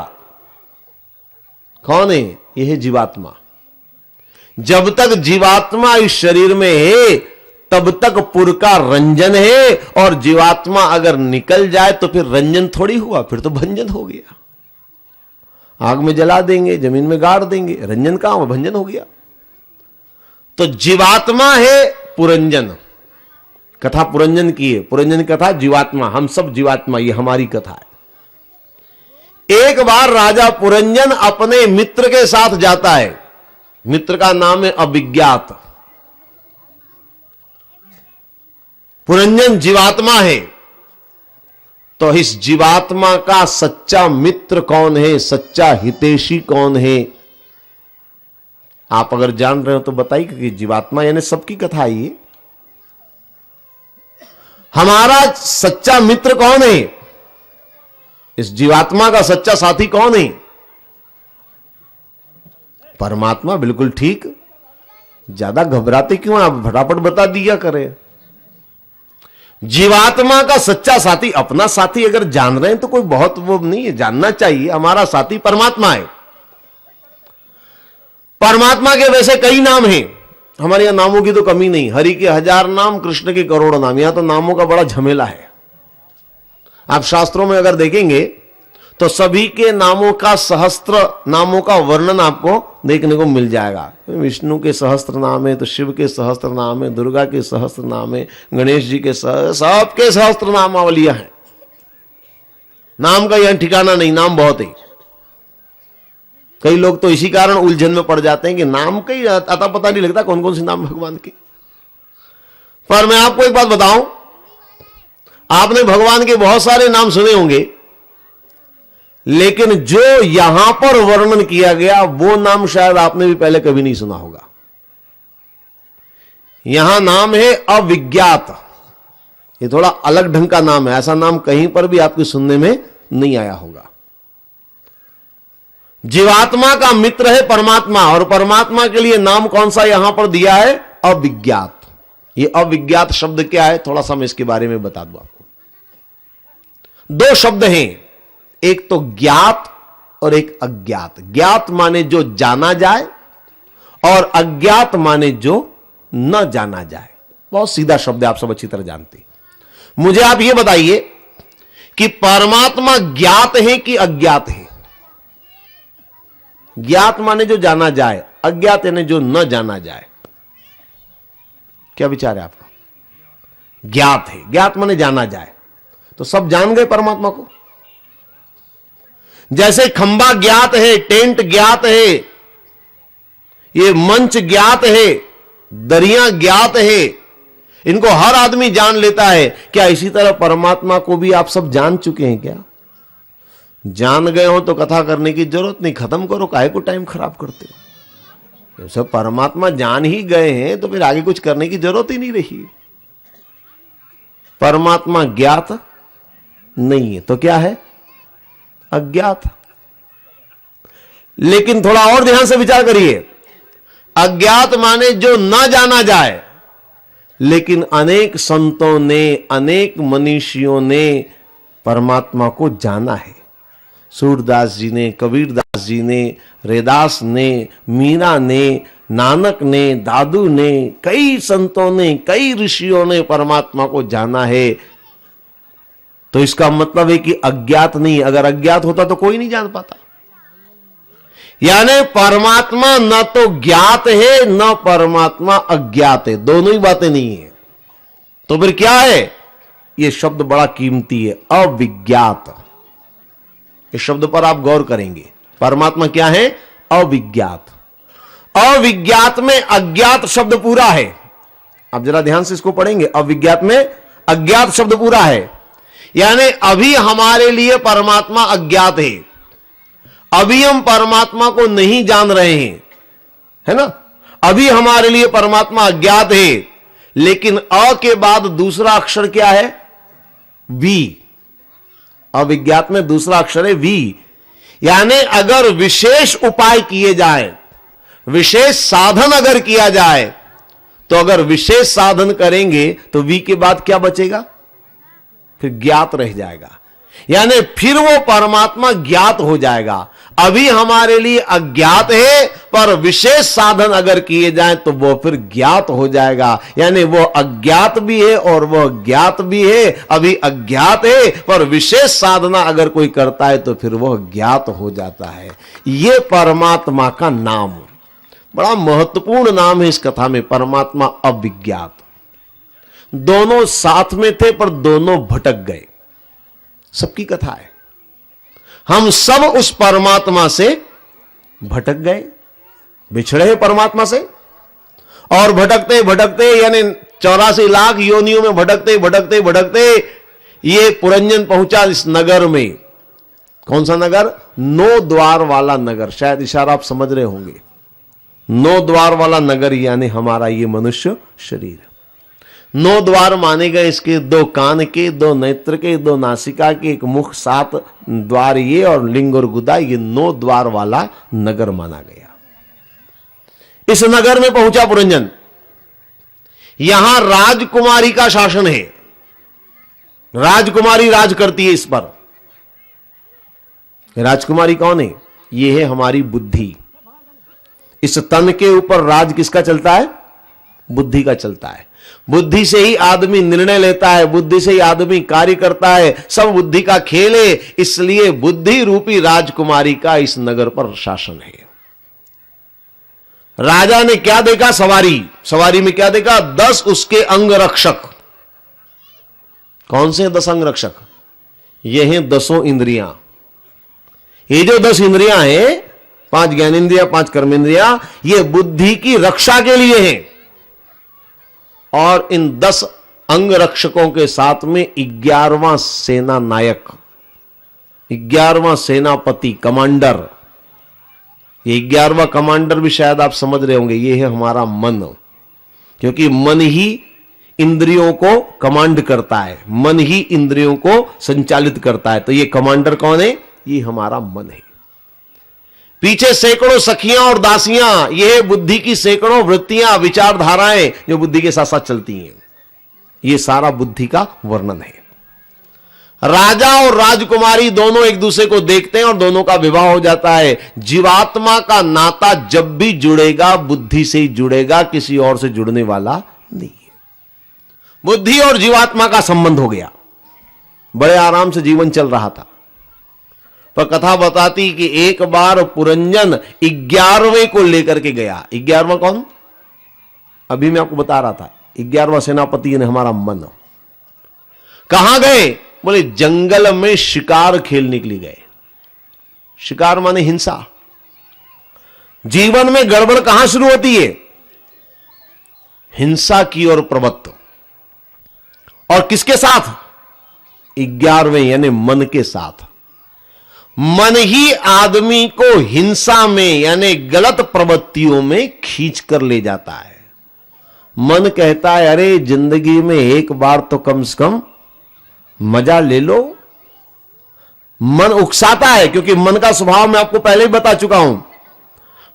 S1: कौन है? यह है जीवात्मा। जब तक जीवात्मा इस शरीर में है तब तक पुर का रंजन है, और जीवात्मा अगर निकल जाए तो फिर रंजन थोड़ी हुआ, फिर तो भंजन हो गया। आग में जला देंगे, जमीन में गाड़ देंगे, रंजन कहां हुआ? भंजन हो गया। तो जीवात्मा है पुरंजन। कथा पुरंजन की है। पुरंजन कथा जीवात्मा, हम सब जीवात्मा, ये हमारी कथा है। एक बार राजा पुरंजन अपने मित्र के साथ जाता है। मित्र का नाम है अभिज्ञात। पुरंजन जीवात्मा है, तो इस जीवात्मा का सच्चा मित्र कौन है, सच्चा हितैषी कौन है? आप अगर जान रहे हो तो बताइए, कि जीवात्मा यानी सबकी कथा है ये। हमारा सच्चा मित्र कौन है? इस जीवात्मा का सच्चा साथी कौन है? परमात्मा। बिल्कुल ठीक। ज्यादा घबराते क्यों? आप फटाफट बता दिया करें। जीवात्मा का सच्चा साथी, अपना साथी अगर जान रहे हैं तो कोई बहुत वो नहीं है, जानना चाहिए। हमारा साथी परमात्मा है। परमात्मा के वैसे कई नाम हैं। हमारे यहां नामों की तो कमी नहीं। हरि के 1000 नाम, कृष्ण के करोड़ों नाम। यहां तो नामों का बड़ा झमेला है। आप शास्त्रों में अगर देखेंगे तो सभी के नामों का, सहस्त्र नामों का वर्णन आपको देखने को मिल जाएगा। विष्णु के सहस्त्र नाम है तो शिव के सहस्त्र नाम है, दुर्गा के सहस्त्र नाम है, गणेश जी के सबके सहस्त्र नामावलियां हैं। नाम का यहां ठिकाना नहीं, नाम बहुत है। कई लोग तो इसी कारण उलझन में पड़ जाते हैं कि नाम का ही अता पता नहीं लगता कौन कौन से नाम भगवान के। पर मैं आपको एक बात बताऊं, आपने भगवान के बहुत सारे नाम सुने होंगे, लेकिन जो यहां पर वर्णन किया गया वो नाम शायद आपने भी पहले कभी नहीं सुना होगा। यहां नाम है अविज्ञात। ये थोड़ा अलग ढंग का नाम है। ऐसा नाम कहीं पर भी आपके सुनने में नहीं आया होगा। जीवात्मा का मित्र है परमात्मा, और परमात्मा के लिए नाम कौन सा यहां पर दिया है? अविज्ञात। ये अविज्ञात शब्द क्या है? थोड़ा सा मैं इसके बारे में बता दूं आपको। 2 शब्द हैं, एक तो ज्ञात और एक अज्ञात। ज्ञात माने जो जाना जाए, और अज्ञात माने जो न जाना जाए। बहुत सीधा शब्द है, आप सब अच्छी तरह जानते हैं। मुझे आप यह बताइए कि परमात्मा ज्ञात है कि अज्ञात है? ज्ञात माने जो जाना जाए, अज्ञात यानी जो न जाना जाए। क्या विचार है आपका? ज्ञात है, ज्ञात माने जाना जाए, तो सब जान गए परमात्मा को। जैसे खंबा ज्ञात है, टेंट ज्ञात है, ये मंच ज्ञात है, दरिया ज्ञात है, इनको हर आदमी जान लेता है। क्या इसी तरह परमात्मा को भी आप सब जान चुके हैं क्या? जान गए हो तो कथा करने की जरूरत नहीं, खत्म करो, काहे को टाइम खराब करते हो। सब परमात्मा जान ही गए हैं तो फिर आगे कुछ करने की जरूरत ही नहीं रही। परमात्मा ज्ञात नहीं है तो क्या है? अज्ञात। लेकिन थोड़ा और ध्यान से विचार करिए। अज्ञात माने जो न जाना जाए, लेकिन अनेक संतों ने, अनेक मनीषियों ने परमात्मा को जाना है। सूरदास जी ने, कबीरदास जी ने, रैदास ने, मीरा ने, नानक ने, दादू ने, कई संतों ने, कई ऋषियों ने परमात्मा को जाना है। तो इसका मतलब है कि अज्ञात नहीं। अगर अज्ञात होता तो कोई नहीं जान पाता। यानी परमात्मा न तो ज्ञात है, न परमात्मा अज्ञात है। दोनों ही बातें नहीं है। तो फिर क्या है? यह शब्द बड़ा कीमती है, अविज्ञात। इस शब्द पर आप गौर करेंगे। परमात्मा क्या है? अविज्ञात। अविज्ञात में अज्ञात शब्द पूरा है। आप जरा ध्यान से इसको पढ़ेंगे। अविज्ञात में अज्ञात शब्द पूरा है। यानी अभी हमारे लिए परमात्मा अज्ञात है। अभी हम परमात्मा को नहीं जान रहे हैं, है ना? अभी हमारे लिए परमात्मा अज्ञात है। लेकिन अ के बाद दूसरा अक्षर क्या है? वी। अविज्ञात में दूसरा अक्षर है वी। यानी अगर विशेष उपाय किए जाए, विशेष साधन अगर किया जाए, तो अगर विशेष साधन करेंगे तो वी के बाद क्या बचेगा? फिर ज्ञात रह जाएगा। यानी फिर वो परमात्मा ज्ञात हो जाएगा। अभी हमारे लिए अज्ञात है, पर विशेष साधन अगर किए जाएं तो वो फिर ज्ञात हो जाएगा। यानी वो अज्ञात भी है और वो ज्ञात भी है। अभी अज्ञात है, पर विशेष साधना अगर कोई करता है तो फिर वो ज्ञात हो जाता है। ये परमात्मा का नाम बड़ा महत्वपूर्ण नाम है इस कथा में, परमात्मा अविज्ञात। दोनों साथ में थे पर दोनों भटक गए। सबकी कथा है। हम सब उस परमात्मा से भटक गए, बिछड़े परमात्मा से, और भटकते भटकते यानी 84 लाख योनियों में भटकते भटकते भटकते ये पुरंजन पहुंचा इस नगर में। कौन सा नगर? 9 द्वार वाला नगर। शायद इशारा आप समझ रहे होंगे। 9 द्वार वाला नगर यानी हमारा ये मनुष्य शरीर। 9 द्वार माने गए इसके, 2 कान के, 2 नेत्र के, 2 नासिका के, 1 मुख, 7 द्वार ये, और लिंग और गुदा, ये 9 द्वार वाला नगर माना गया। इस नगर में पहुंचा पुरंजन। यहां राजकुमारी का शासन है, राजकुमारी राज करती है इस पर। राजकुमारी कौन है? ये है हमारी बुद्धि। इस तन के ऊपर राज किसका चलता है? बुद्धि का चलता है। बुद्धि से ही आदमी निर्णय लेता है, बुद्धि से ही आदमी कार्य करता है, सब बुद्धि का खेल है। इसलिए बुद्धि रूपी राजकुमारी का इस नगर पर शासन है। राजा ने क्या देखा? सवारी। सवारी में क्या देखा? 10 उसके अंग रक्षक। कौन से 10 अंग रक्षक? ये हैं 10 इंद्रियां। ये जो 10 इंद्रियां हैं, 5 ज्ञानेंद्रिया, 5 कर्मेंद्रिया, ये बुद्धि की रक्षा के लिए हैं। और इन 10 अंग रक्षकों के साथ में 11वां सेना नायक, 11वां सेनापति, कमांडर। ये 11वां कमांडर भी शायद आप समझ रहे होंगे, ये है हमारा मन। क्योंकि मन ही इंद्रियों को कमांड करता है, मन ही इंद्रियों को संचालित करता है। तो ये कमांडर कौन है? ये हमारा मन है। पीछे सैकड़ों सखियां और दासियां, ये बुद्धि की सैकड़ों वृत्तियां, विचारधाराएं जो बुद्धि के साथ साथ चलती हैं। ये सारा बुद्धि का वर्णन है। राजा और राजकुमारी दोनों एक दूसरे को देखते हैं और दोनों का विवाह हो जाता है। जीवात्मा का नाता जब भी जुड़ेगा बुद्धि से ही जुड़ेगा, किसी और से जुड़ने वाला नहीं है। बुद्धि और जीवात्मा का संबंध हो गया। बड़े आराम से जीवन चल रहा था। पर कथा बताती कि एक बार पुरंजन 11वें को लेकर के गया। 11वां कौन? अभी मैं आपको बता रहा था, 11वां सेनापति ने हमारा मन। कहां गए? बोले जंगल में शिकार खेलने के लिए गए। शिकार माने हिंसा। जीवन में गड़बड़ कहां शुरू होती है? हिंसा की ओर प्रवृत्त। और किसके साथ? 11वें यानी मन के साथ। मन ही आदमी को हिंसा में यानी गलत प्रवृत्तियों में खींच कर ले जाता है। मन कहता है अरे जिंदगी में एक बार तो कम से कम मजा ले लो। मन उकसाता है, क्योंकि मन का स्वभाव मैं आपको पहले ही बता चुका हूं।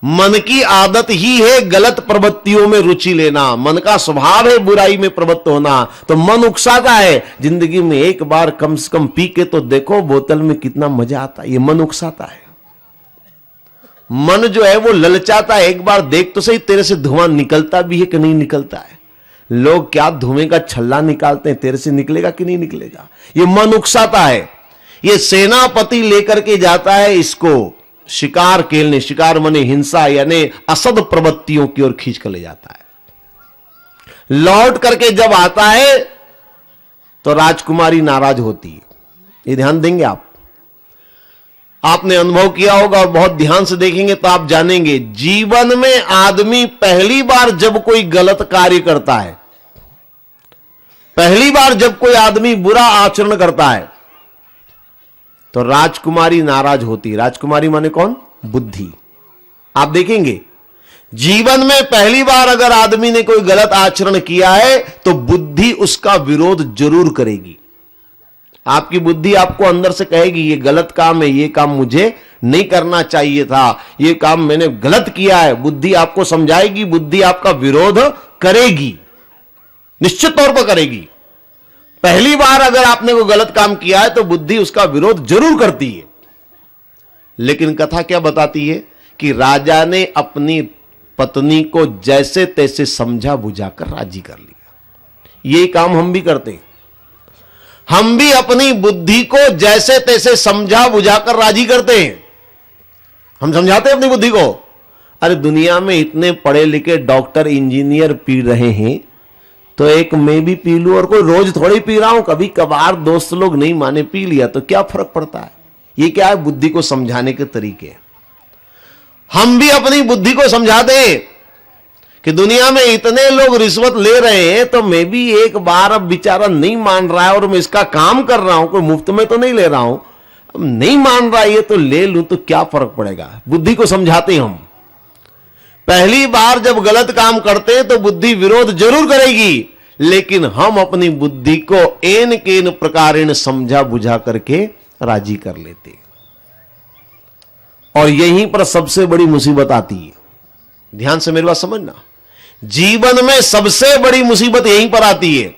S1: मन की आदत ही है गलत प्रवृत्तियों में रुचि लेना। मन का स्वभाव है बुराई में प्रवृत्त होना। तो मन उकसाता है, जिंदगी में एक बार कम से कम पी के तो देखो बोतल में कितना मजा आता है। ये मन उकसाता है। मन जो है वो ललचाता है, एक बार देख तो सही तेरे से धुआं निकलता भी है कि नहीं निकलता है। लोग क्या धुएं का छल्ला निकालते हैं, तेरे से निकलेगा कि नहीं निकलेगा। ये मन उकसाता है। ये सेनापति लेकर के जाता है इसको शिकार खेलने। शिकार माने हिंसा यानी असद प्रवृत्तियों की ओर खींच कर ले जाता है। लौट करके जब आता है तो राजकुमारी नाराज होती है। ये ध्यान देंगे आप, आपने अनुभव किया होगा और बहुत ध्यान से देखेंगे तो आप जानेंगे। जीवन में आदमी पहली बार जब कोई गलत कार्य करता है, पहली बार जब कोई आदमी बुरा आचरण करता है तो राजकुमारी नाराज होती है। राजकुमारी माने कौन? बुद्धि। आप देखेंगे जीवन में पहली बार अगर आदमी ने कोई गलत आचरण किया है तो बुद्धि उसका विरोध जरूर करेगी। आपकी बुद्धि आपको अंदर से कहेगी ये गलत काम है, ये काम मुझे नहीं करना चाहिए था, ये काम मैंने गलत किया है। बुद्धि आपको समझाएगी, बुद्धि आपका विरोध करेगी, निश्चित तौर पर करेगी। पहली बार अगर आपने कोई गलत काम किया है तो बुद्धि उसका विरोध जरूर करती है। लेकिन कथा क्या बताती है कि राजा ने अपनी पत्नी को जैसे तैसे समझा बुझाकर राजी कर लिया। ये काम हम भी करते हैं। हम भी अपनी बुद्धि को जैसे तैसे समझा बुझाकर राजी करते हैं। हम समझाते हैं अपनी बुद्धि को। अरे दुनिया में इतने पढ़े लिखे डॉक्टर इंजीनियर पी रहे हैं तो एक मैं भी पी लूं, और कोई रोज थोड़ी पी रहा हूं, कभी कभार दोस्त लोग नहीं माने पी लिया तो क्या फर्क पड़ता है। ये क्या है? बुद्धि को समझाने के तरीके। हम भी अपनी बुद्धि को समझा दें कि दुनिया में इतने लोग रिश्वत ले रहे हैं तो मैं भी एक बार, अब बेचारा नहीं मान रहा है और मैं इसका काम कर रहा हूं, कोई मुफ्त में तो नहीं ले रहा हूं, अब नहीं मान रहा है ये तो ले लूं तो क्या फर्क पड़ेगा। बुद्धि को समझाते हम। पहली बार जब गलत काम करते हैं तो बुद्धि विरोध जरूर करेगी, लेकिन हम अपनी बुद्धि को एन केन प्रकारेण समझा बुझा करके राजी कर लेते। और यहीं पर सबसे बड़ी मुसीबत आती है। ध्यान से मेरी बात समझना, जीवन में सबसे बड़ी मुसीबत यहीं पर आती है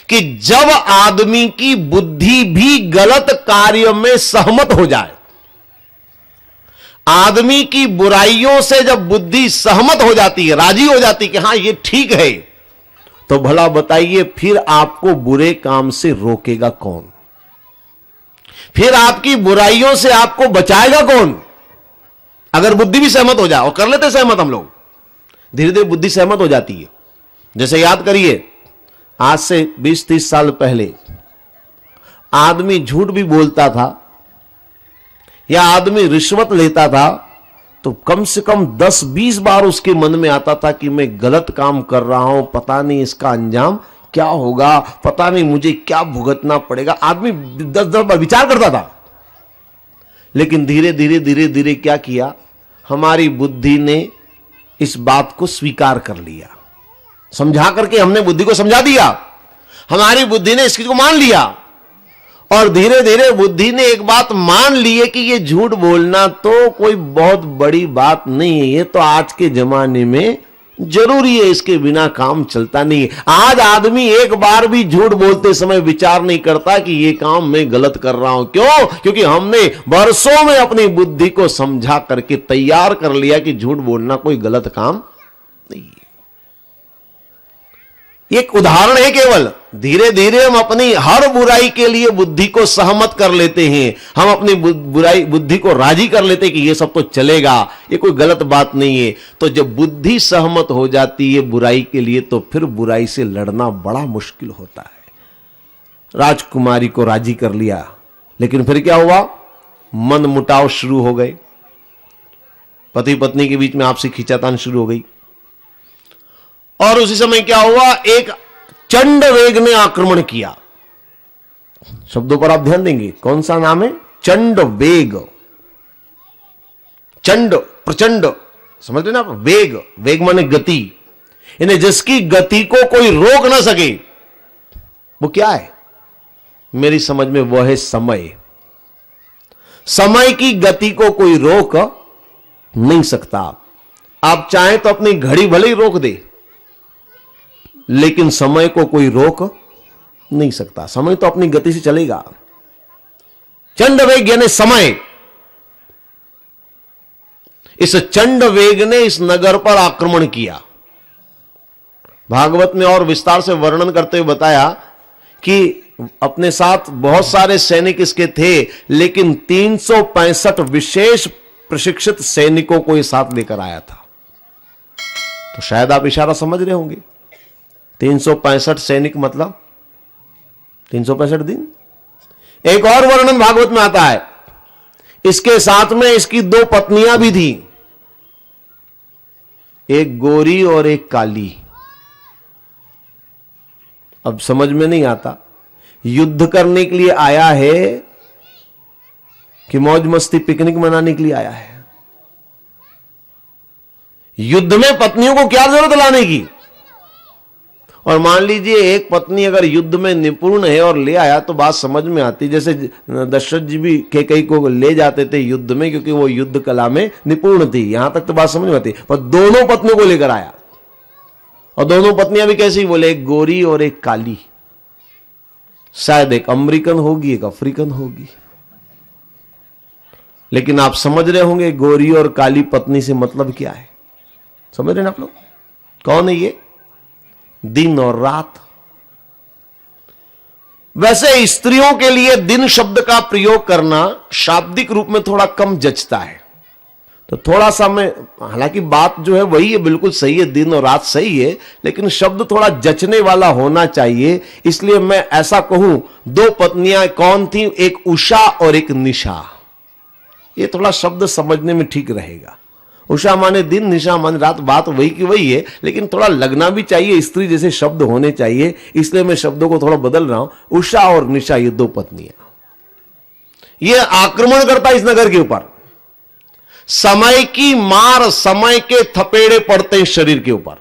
S1: कि जब आदमी की बुद्धि भी गलत कार्य में सहमत हो जाए, आदमी की बुराइयों से जब बुद्धि सहमत हो जाती है, राजी हो जाती है कि हां ये ठीक है, तो भला बताइए फिर आपको बुरे काम से रोकेगा कौन? फिर आपकी बुराइयों से आपको बचाएगा कौन? अगर बुद्धि भी सहमत हो जाए, और कर लेते सहमत हम लोग, धीरे धीरे बुद्धि सहमत हो जाती है। जैसे याद करिए, आज से 20-30 साल पहले आदमी झूठ भी बोलता था या आदमी रिश्वत लेता था तो कम से कम 10-20 बार उसके मन में आता था कि मैं गलत काम कर रहा हूं, पता नहीं इसका अंजाम क्या होगा, पता नहीं मुझे क्या भुगतना पड़ेगा। आदमी 10-10 बार विचार करता था। लेकिन धीरे धीरे धीरे धीरे क्या किया, हमारी बुद्धि ने इस बात को स्वीकार कर लिया। समझा करके हमने बुद्धि को समझा दिया, हमारी बुद्धि ने इस चीज को मान लिया, और धीरे धीरे बुद्धि ने एक बात मान ली है कि ये झूठ बोलना तो कोई बहुत बड़ी बात नहीं है, ये तो आज के जमाने में जरूरी है, इसके बिना काम चलता नहीं है। आज आदमी एक बार भी झूठ बोलते समय विचार नहीं करता कि ये काम मैं गलत कर रहा हूं। क्यों? क्योंकि हमने वर्षों में अपनी बुद्धि को समझा करके तैयार कर लिया कि झूठ बोलना कोई गलत काम नहीं है। एक उदाहरण है केवल। धीरे धीरे हम अपनी हर बुराई के लिए बुद्धि को सहमत कर लेते हैं, हम अपनी बुद्धि को राजी कर लेते हैं कि ये सब तो चलेगा, ये कोई गलत बात नहीं है। तो जब बुद्धि सहमत हो जाती है बुराई के लिए, तो फिर बुराई से लड़ना बड़ा मुश्किल होता है। राजकुमारी को राजी कर लिया, लेकिन फिर क्या हुआ, मन मुटाव शुरू हो गए, पति पत्नी के बीच में आपसी खींचातान शुरू हो गई। और उसी समय क्या हुआ, एक चंड वेग ने आक्रमण किया। शब्दों पर आप ध्यान देंगे, कौन सा नाम है? चंड वेग। चंड प्रचंड, समझ रहे ना आप? वेग, वेग माने गति, इन्हें जिसकी गति को कोई रोक ना सके, वो क्या है मेरी समझ में? वो है समय। समय की गति को कोई रोक नहीं सकता। आप चाहें तो अपनी घड़ी भले ही रोक दे, लेकिन समय को कोई रोक नहीं सकता। समय तो अपनी गति से चलेगा। चंड वेग यानी समय। इस चंड वेग ने इस नगर पर आक्रमण किया। भागवत में और विस्तार से वर्णन करते हुए बताया कि अपने साथ बहुत सारे सैनिक इसके थे, लेकिन 365 विशेष प्रशिक्षित सैनिकों को ये साथ लेकर आया था। तो शायद आप इशारा समझ रहे होंगे, 365 सैनिक मतलब 365 दिन। एक और वर्णन भागवत में आता है, इसके साथ में इसकी 2 पत्नियां भी थी, एक गोरी और एक काली। अब समझ में नहीं आता, युद्ध करने के लिए आया है कि मौज मस्ती पिकनिक मनाने के लिए आया है? युद्ध में पत्नियों को क्या जरूरत लाने की? और मान लीजिए एक पत्नी अगर युद्ध में निपुण है और ले आया तो बात समझ में आती। जैसे दशरथ जी भी कैकेयी को ले जाते थे युद्ध में, क्योंकि वो युद्ध कला में निपुण थी, यहां तक तो बात समझ में आती। पर दोनों पत्नियों को लेकर आया, और दोनों पत्नियां भी कैसी बोले, एक गोरी और एक काली। शायद एक अमेरिकन होगी, एक अफ्रीकन होगी, लेकिन आप समझ रहे होंगे गोरी और काली पत्नी से मतलब क्या है। समझ रहे ना आप लोग? कौन है ये? दिन और रात। वैसे स्त्रियों के लिए दिन शब्द का प्रयोग करना शाब्दिक रूप में थोड़ा कम जचता है, तो थोड़ा सा मैं, हालांकि बात जो है वही है, बिल्कुल सही है, दिन और रात सही है, लेकिन शब्द थोड़ा जचने वाला होना चाहिए। इसलिए मैं ऐसा कहूं, 2 पत्नियां कौन थी? एक उषा और एक निशा। ये थोड़ा शब्द समझने में ठीक रहेगा। उषा माने दिन, निशा माने रात, बात वही की वही है, लेकिन थोड़ा लगना भी चाहिए, स्त्री जैसे शब्द होने चाहिए, इसलिए मैं शब्दों को थोड़ा बदल रहा हूं। उषा और निशा, ये 2 पत्नियां, ये आक्रमण करता इस नगर के ऊपर। समय की मार, समय के थपेड़े पड़ते हैं शरीर के ऊपर।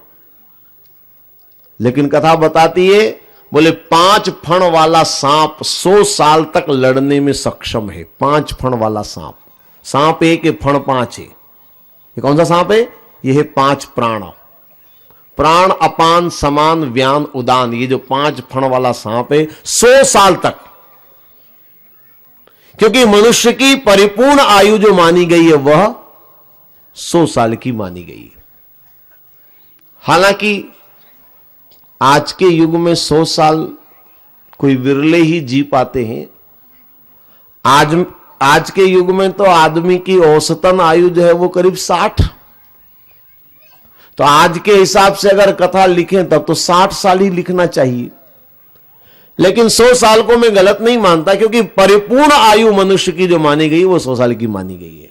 S1: लेकिन कथा बताती है, बोले 5 फण वाला सांप 100 साल तक लड़ने में सक्षम है। 5 फण वाला सांप, सांप एक है, फण 5 है। ये कौन सा सांप है? ये है 5 प्राण, प्राण अपान समान व्यान उदान। ये जो 5 फण वाला सांप है 100 साल तक, क्योंकि मनुष्य की परिपूर्ण आयु जो मानी गई है वह 100 साल की मानी गई है। हालांकि आज के युग में 100 साल कोई विरले ही जी पाते हैं। आज के युग में तो आदमी की औसतन आयु जो है वो करीब 60। तो आज के हिसाब से अगर कथा लिखें तब तो 60 साल ही लिखना चाहिए, लेकिन 100 साल को मैं गलत नहीं मानता, क्योंकि परिपूर्ण आयु मनुष्य की जो मानी गई वो 100 साल की मानी गई है।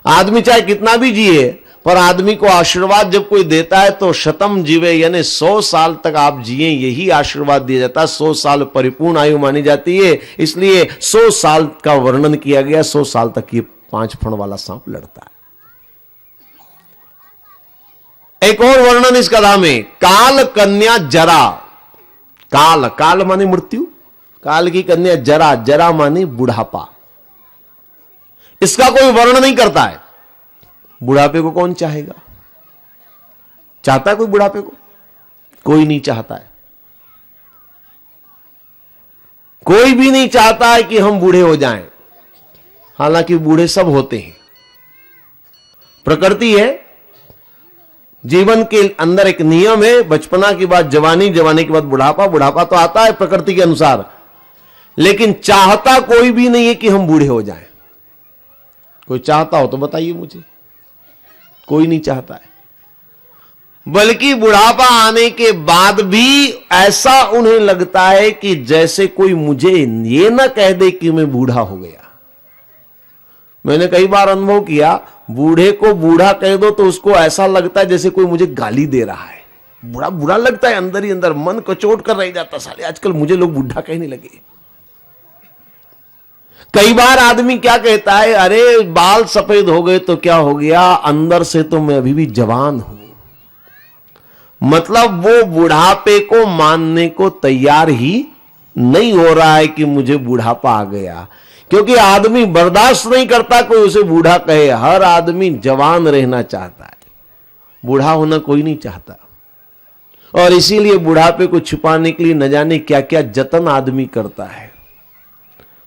S1: आदमी चाहे कितना भी जिए, पर आदमी को आशीर्वाद जब कोई देता है तो शतम जीवे, यानी 100 साल तक आप जिए, यही आशीर्वाद दिया जाता है। 100 साल परिपूर्ण आयु मानी जाती है, इसलिए 100 साल का वर्णन किया गया। 100 साल तक ये 5 फण वाला सांप लड़ता है। एक और वर्णन इस कथा में, काल कन्या जरा। काल, काल माने मृत्यु, काल की कन्या जरा, जरा माने बुढ़ापा। इसका कोई वर्णन नहीं करता है। बुढ़ापे को कौन चाहेगा? चाहता है कोई बुढ़ापे को? कोई नहीं चाहता है। कोई भी नहीं चाहता है कि हम बूढ़े हो जाएं। हालांकि बूढ़े सब होते हैं, प्रकृति है। जीवन के अंदर एक नियम है, बचपना के बाद जवानी, जवानी के बाद बुढ़ापा, बुढ़ापा तो आता है प्रकृति के अनुसार, लेकिन चाहता कोई भी नहीं है कि हम बूढ़े हो जाएं। कोई चाहता हो तो बताइए मुझे। कोई नहीं चाहता है। बल्कि बुढ़ापा आने के बाद भी ऐसा उन्हें लगता है कि जैसे कोई मुझे ये ना कह दे कि मैं बूढ़ा हो गया। मैंने कई बार अनुभव किया, बूढ़े को बूढ़ा कह दो तो उसको ऐसा लगता है जैसे कोई मुझे गाली दे रहा है। बुरा बुरा लगता है, अंदर ही अंदर मन कचोट कर रह जाता, साले आजकल मुझे लोग बूढ़ा कहने लगे। कई बार आदमी क्या कहता है, अरे बाल सफेद हो गए तो क्या हो गया, अंदर से तो मैं अभी भी जवान हूं। मतलब वो बुढ़ापे को मानने को तैयार ही नहीं हो रहा है कि मुझे बुढ़ापा आ गया, क्योंकि आदमी बर्दाश्त नहीं करता कोई उसे बूढ़ा कहे। हर आदमी जवान रहना चाहता है, बूढ़ा होना कोई नहीं चाहता। और इसीलिए बुढ़ापे को छुपाने के लिए न जाने क्या क्या जतन आदमी करता है।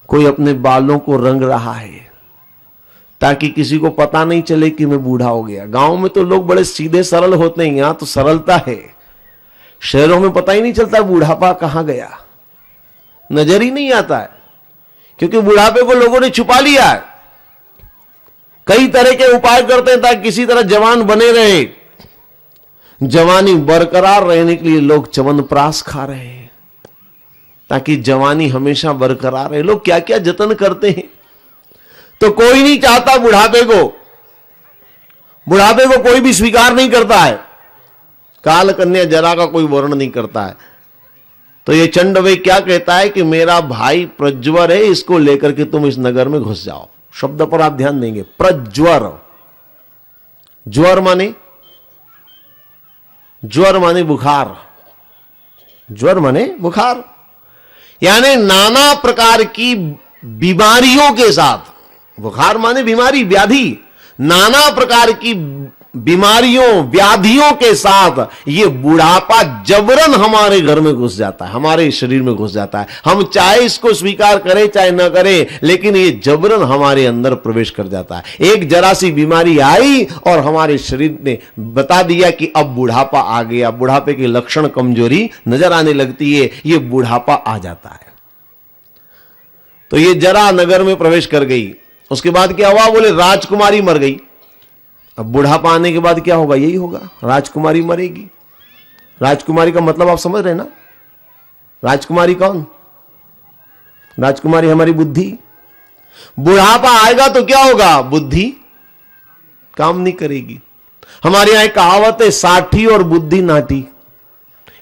S1: कोई अपने बालों को रंग रहा है ताकि किसी को पता नहीं चले कि मैं बूढ़ा हो गया। गांव में तो लोग बड़े सीधे सरल होते हैं, यहां तो सरलता है। शहरों में पता ही नहीं चलता बुढ़ापा कहां गया, नजर ही नहीं आता है, क्योंकि बुढ़ापे को लोगों ने छुपा लिया है। कई तरह के उपाय करते हैं ताकि किसी तरह जवान बने रहे। जवानी बरकरार रहने के लिए लोग च्यवनप्राश खा रहे हैं ताकि जवानी हमेशा बरकरार रहे। लोग क्या क्या जतन करते हैं। तो कोई नहीं चाहता बुढ़ापे को, बुढ़ापे को कोई भी स्वीकार नहीं करता है। काल कन्या जरा का कोई वर्णन नहीं करता है। तो ये चंडवे क्या कहता है कि मेरा भाई प्रज्वर है, इसको लेकर के तुम इस नगर में घुस जाओ। शब्द पर आप ध्यान देंगे, प्रज्वर। ज्वर माने, ज्वर माने बुखार, ज्वर माने बुखार, यानी नाना प्रकार की बीमारियों के साथ। बुखार माने बीमारी, व्याधि, नाना प्रकार की बीमारियों व्याधियों के साथ ये बुढ़ापा जबरन हमारे घर में घुस जाता है, हमारे शरीर में घुस जाता है। हम चाहे इसको स्वीकार करें चाहे न करें, लेकिन ये जबरन हमारे अंदर प्रवेश कर जाता है। एक जरा सी बीमारी आई और हमारे शरीर ने बता दिया कि अब बुढ़ापा आ गया। बुढ़ापे के लक्षण, कमजोरी नजर आने लगती है, ये बुढ़ापा आ जाता है। तो ये जरा नगर में प्रवेश कर गई। उसके बाद क्या हुआ, बोले राजकुमारी मर गई। अब बुढ़ापा आने के बाद क्या होगा, यही होगा, राजकुमारी मरेगी। राजकुमारी का मतलब आप समझ रहे ना? राजकुमारी कौन? राजकुमारी हमारी बुद्धि। बुढ़ापा आएगा तो क्या होगा, बुद्धि काम नहीं करेगी। हमारे यहां एक कहावत है, 60 और बुद्धि नाटी।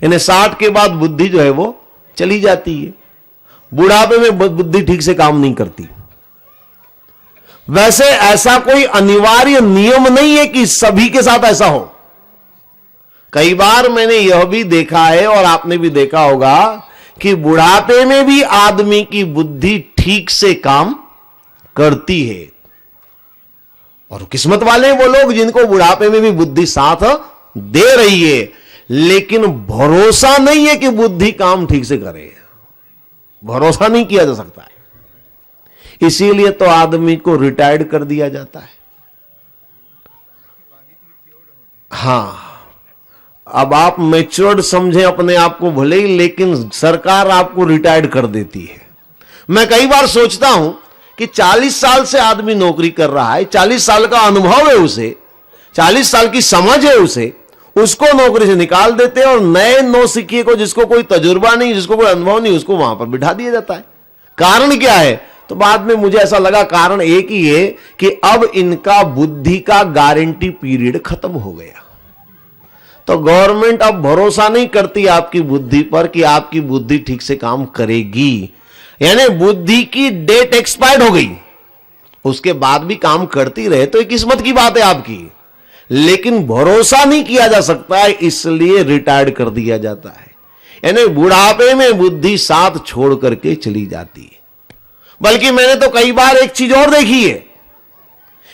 S1: यानी 60 के बाद बुद्धि जो है वो चली जाती है। बुढ़ापे में बुद्धि ठीक से काम नहीं करती। वैसे ऐसा कोई अनिवार्य नियम नहीं है कि सभी के साथ ऐसा हो। कई बार मैंने यह भी देखा है और आपने भी देखा होगा कि बुढ़ापे में भी आदमी की बुद्धि ठीक से काम करती है। और किस्मत वाले वो लोग जिनको बुढ़ापे में भी बुद्धि साथ दे रही है, लेकिन भरोसा नहीं है कि बुद्धि काम ठीक से करे। भरोसा नहीं किया जा सकता है, इसीलिए तो आदमी को रिटायर्ड कर दिया जाता है। हां, अब आप मैच्योर्ड समझें अपने आप को भले ही, लेकिन सरकार आपको रिटायर्ड कर देती है। मैं कई बार सोचता हूं कि 40 साल से आदमी नौकरी कर रहा है, 40 साल का अनुभव है उसे, 40 साल की समझ है उसे, उसको नौकरी से निकाल देते हैं और नए नौसिखिए को, जिसको कोई तजुर्बा नहीं, जिसको कोई अनुभव नहीं, उसको वहां पर बिठा दिया जाता है। कारण क्या है? तो बाद में मुझे ऐसा लगा कारण एक ही है कि अब इनका बुद्धि का गारंटी पीरियड खत्म हो गया। तो गवर्नमेंट अब भरोसा नहीं करती आपकी बुद्धि पर कि आपकी बुद्धि ठीक से काम करेगी, यानी बुद्धि की डेट एक्सपायर्ड हो गई। उसके बाद भी काम करती रहे तो एक किस्मत की बात है आपकी, लेकिन भरोसा नहीं किया जा सकता है, इसलिए रिटायर्ड कर दिया जाता है। यानी बुढ़ापे में बुद्धि साथ छोड़ करके चली जाती है। बल्कि मैंने तो कई बार एक चीज और देखी है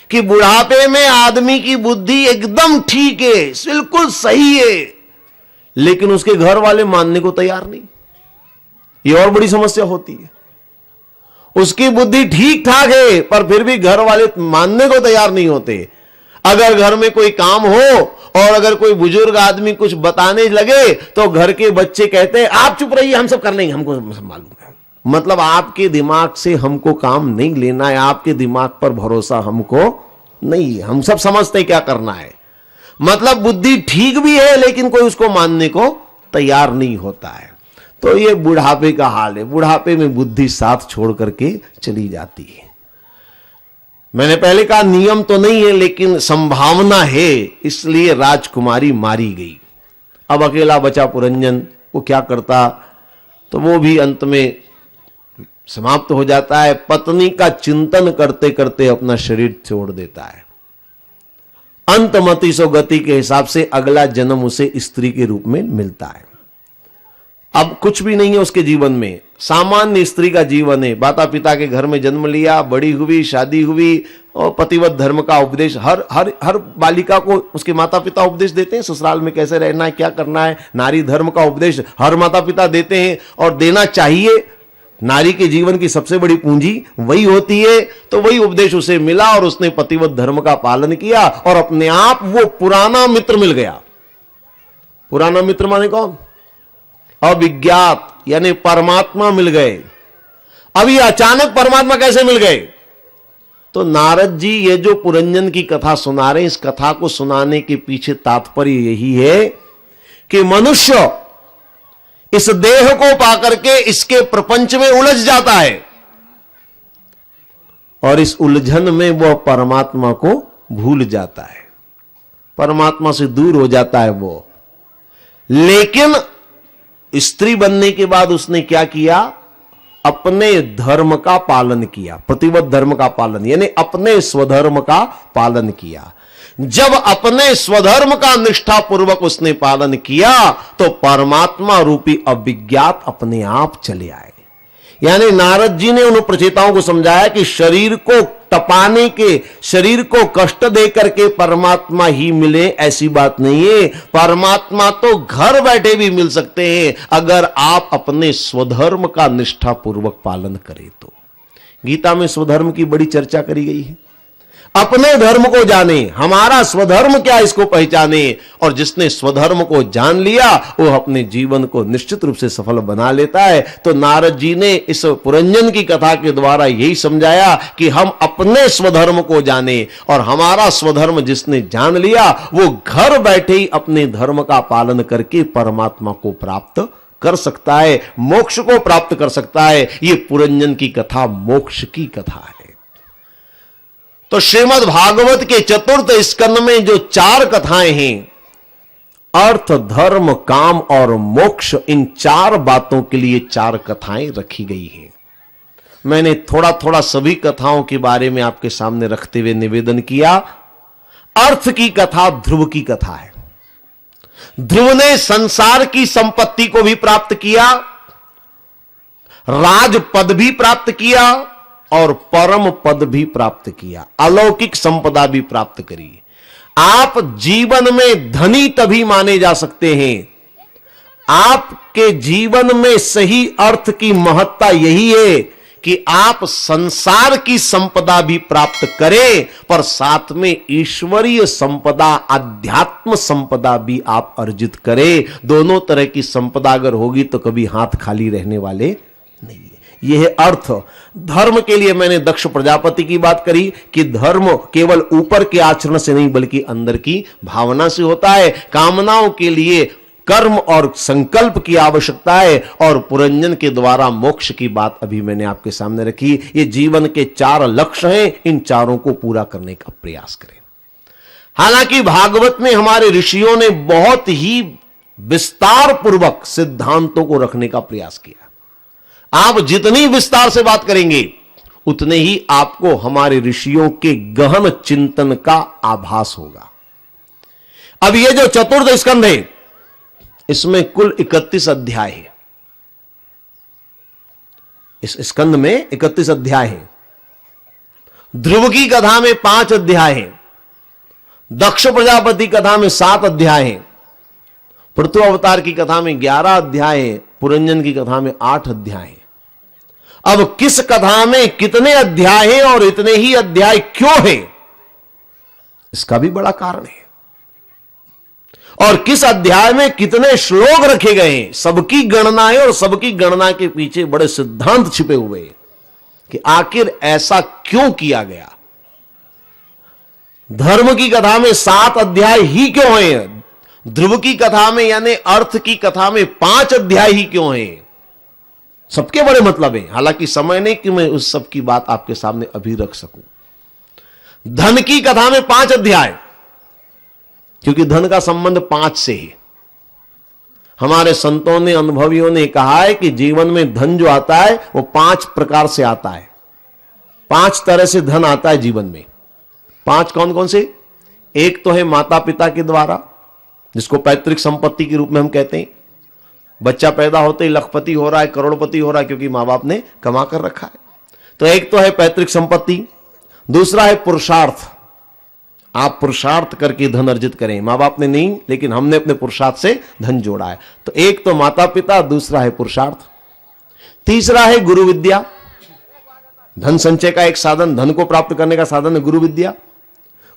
S1: कि बुढ़ापे में आदमी की बुद्धि एकदम ठीक है, बिल्कुल सही है, लेकिन उसके घर वाले मानने को तैयार नहीं। यह और बड़ी समस्या होती है। उसकी बुद्धि ठीक ठाक है पर फिर भी घर वाले मानने को तैयार नहीं होते। अगर घर में कोई काम हो और अगर कोई बुजुर्ग आदमी कुछ बताने लगे तो घर के बच्चे कहते हैं आप चुप रहिए, हम सब कर लेंगे, हमको सब मालूम है। मतलब आपके दिमाग से हमको काम नहीं लेना है, आपके दिमाग पर भरोसा हमको नहीं है, हम सब समझते क्या करना है। मतलब बुद्धि ठीक भी है लेकिन कोई उसको मानने को तैयार नहीं होता है। तो ये बुढ़ापे का हाल है। बुढ़ापे में बुद्धि साथ छोड़ करके चली जाती है। मैंने पहले कहा नियम तो नहीं है लेकिन संभावना है, इसलिए राजकुमारी मारी गई। अब अकेला बचा पुरंजन, वो क्या करता? तो वो भी अंत में समाप्त हो जाता है। पत्नी का चिंतन करते करते अपना शरीर छोड़ देता है। अंतमति सो गति के हिसाब से अगला जन्म उसे स्त्री के रूप में मिलता है। अब कुछ भी नहीं है उसके जीवन में, सामान्य स्त्री का जीवन है। माता पिता के घर में जन्म लिया, बड़ी हुई, शादी हुई और पतिव्रत धर्म का उपदेश हर हर हर बालिका को उसके माता पिता उपदेश देते हैं। ससुराल में कैसे रहना है, क्या करना है, नारी धर्म का उपदेश हर माता पिता देते हैं और देना चाहिए। नारी के जीवन की सबसे बड़ी पूंजी वही होती है। तो वही उपदेश उसे मिला और उसने पतिव्रत धर्म का पालन किया और अपने आप वो पुराना मित्र मिल गया। पुराना मित्र माने कौन? अविज्ञात, यानी परमात्मा मिल गए। अभी अचानक परमात्मा कैसे मिल गए? तो नारद जी ये जो पुरंजन की कथा सुना रहे हैं, इस कथा को सुनाने के पीछे तात्पर्य यही है कि मनुष्य इस देह को पाकर के इसके प्रपंच में उलझ जाता है और इस उलझन में वह परमात्मा को भूल जाता है, परमात्मा से दूर हो जाता है वो। लेकिन स्त्री बनने के बाद उसने क्या किया? अपने धर्म का पालन किया, प्रतिव्रत धर्म का पालन, यानी अपने स्वधर्म का पालन किया। जब अपने स्वधर्म का निष्ठापूर्वक उसने पालन किया तो परमात्मा रूपी अविज्ञात अपने आप चले आए। यानी नारद जी ने उन प्रचेताओं को समझाया कि शरीर को तपाने के, शरीर को कष्ट दे करके परमात्मा ही मिले ऐसी बात नहीं है। परमात्मा तो घर बैठे भी मिल सकते हैं अगर आप अपने स्वधर्म का निष्ठापूर्वक पालन करें तो। गीता में स्वधर्म की बड़ी चर्चा करी गई है। अपने धर्म को जाने, हमारा स्वधर्म क्या इसको पहचाने, और जिसने स्वधर्म को जान लिया वो अपने जीवन को निश्चित रूप से सफल बना लेता है। तो नारद जी ने इस पुरंजन की कथा के द्वारा यही समझाया कि हम अपने स्वधर्म को जाने, और हमारा स्वधर्म जिसने जान लिया वो घर बैठे ही अपने धर्म का पालन करके परमात्मा को प्राप्त कर सकता है, मोक्ष को प्राप्त कर सकता है। ये पुरंजन की कथा मोक्ष की कथा है। तो श्रीमद् भागवत के चतुर्थ स्कंद में जो 4 कथाएं हैं, अर्थ, धर्म, काम और मोक्ष, इन 4 बातों के लिए 4 कथाएं रखी गई हैं। मैंने थोड़ा थोड़ा सभी कथाओं के बारे में आपके सामने रखते हुए निवेदन किया। अर्थ की कथा ध्रुव की कथा है। ध्रुव ने संसार की संपत्ति को भी प्राप्त किया, राजपद भी प्राप्त किया और परम पद भी प्राप्त किया, अलौकिक संपदा भी प्राप्त करी। आप जीवन में धनी तभी माने जा सकते हैं, आपके जीवन में सही अर्थ की महत्ता यही है कि आप संसार की संपदा भी प्राप्त करें, पर साथ में ईश्वरीय संपदा, अध्यात्म संपदा भी आप अर्जित करें। दोनों तरह की संपदा अगर होगी तो कभी हाथ खाली रहने वाले नहीं है। यह है अर्थ। धर्म के लिए मैंने दक्ष प्रजापति की बात करी कि धर्म केवल ऊपर के आचरण से नहीं बल्कि अंदर की भावना से होता है। कामनाओं के लिए कर्म और संकल्प की आवश्यकता है, और पुरंजन के द्वारा मोक्ष की बात अभी मैंने आपके सामने रखी। ये जीवन के 4 लक्ष्य हैं, इन चारों को पूरा करने का प्रयास करें। हालांकि भागवत में हमारे ऋषियों ने बहुत ही विस्तार पूर्वक सिद्धांतों को रखने का प्रयास किया। आप जितनी विस्तार से बात करेंगे उतने ही आपको हमारे ऋषियों के गहन चिंतन का आभास होगा। अब ये जो चतुर्थ स्कंध है, इसमें कुल 31 अध्याय है। इस स्कंद में 31 अध्याय हैं। ध्रुव की कथा में 5 अध्याय हैं, दक्ष प्रजापति कथा में 7 अध्याय हैं, पृथु अवतार की कथा में 11 अध्याय हैं, पुरंजन की कथा में 8 अध्याय हैं। अब किस कथा में कितने अध्याय हैं और इतने ही अध्याय क्यों हैं, इसका भी बड़ा कारण है। और किस अध्याय में कितने श्लोक रखे गए हैं, सबकी गणना है, और सबकी गणना के पीछे बड़े सिद्धांत छिपे हुए हैं कि आखिर ऐसा क्यों किया गया। धर्म की कथा में 7 अध्याय ही क्यों हैं, ध्रुव की कथा में यानी अर्थ की कथा में 5 अध्याय ही क्यों हैं, सबके बड़े मतलब हैं। हालांकि समय नहीं कि मैं उस सब की बात आपके सामने अभी रख सकूं। धन की कथा में 5 अध्याय, क्योंकि धन का संबंध 5 से है। हमारे संतों ने, अनुभवियों ने कहा है कि जीवन में धन जो आता है वो 5 प्रकार से आता है। 5 तरह से धन आता है जीवन में। 5 कौन कौन से? एक तो है माता पिता के द्वारा, जिसको पैतृक संपत्ति के रूप में हम कहते हैं। बच्चा पैदा होते ही लखपति हो रहा है, करोड़पति हो रहा है, क्योंकि मां बाप ने कमा कर रखा है। तो एक तो है पैतृक संपत्ति। दूसरा है पुरुषार्थ, आप पुरुषार्थ करके धन अर्जित करें। मां बाप ने नहीं, लेकिन हमने अपने पुरुषार्थ से धन जोड़ा है। तो एक तो माता पिता, दूसरा है पुरुषार्थ, तीसरा है गुरु विद्या। धन संचय का एक साधन, धन को प्राप्त करने का साधन है गुरु विद्या।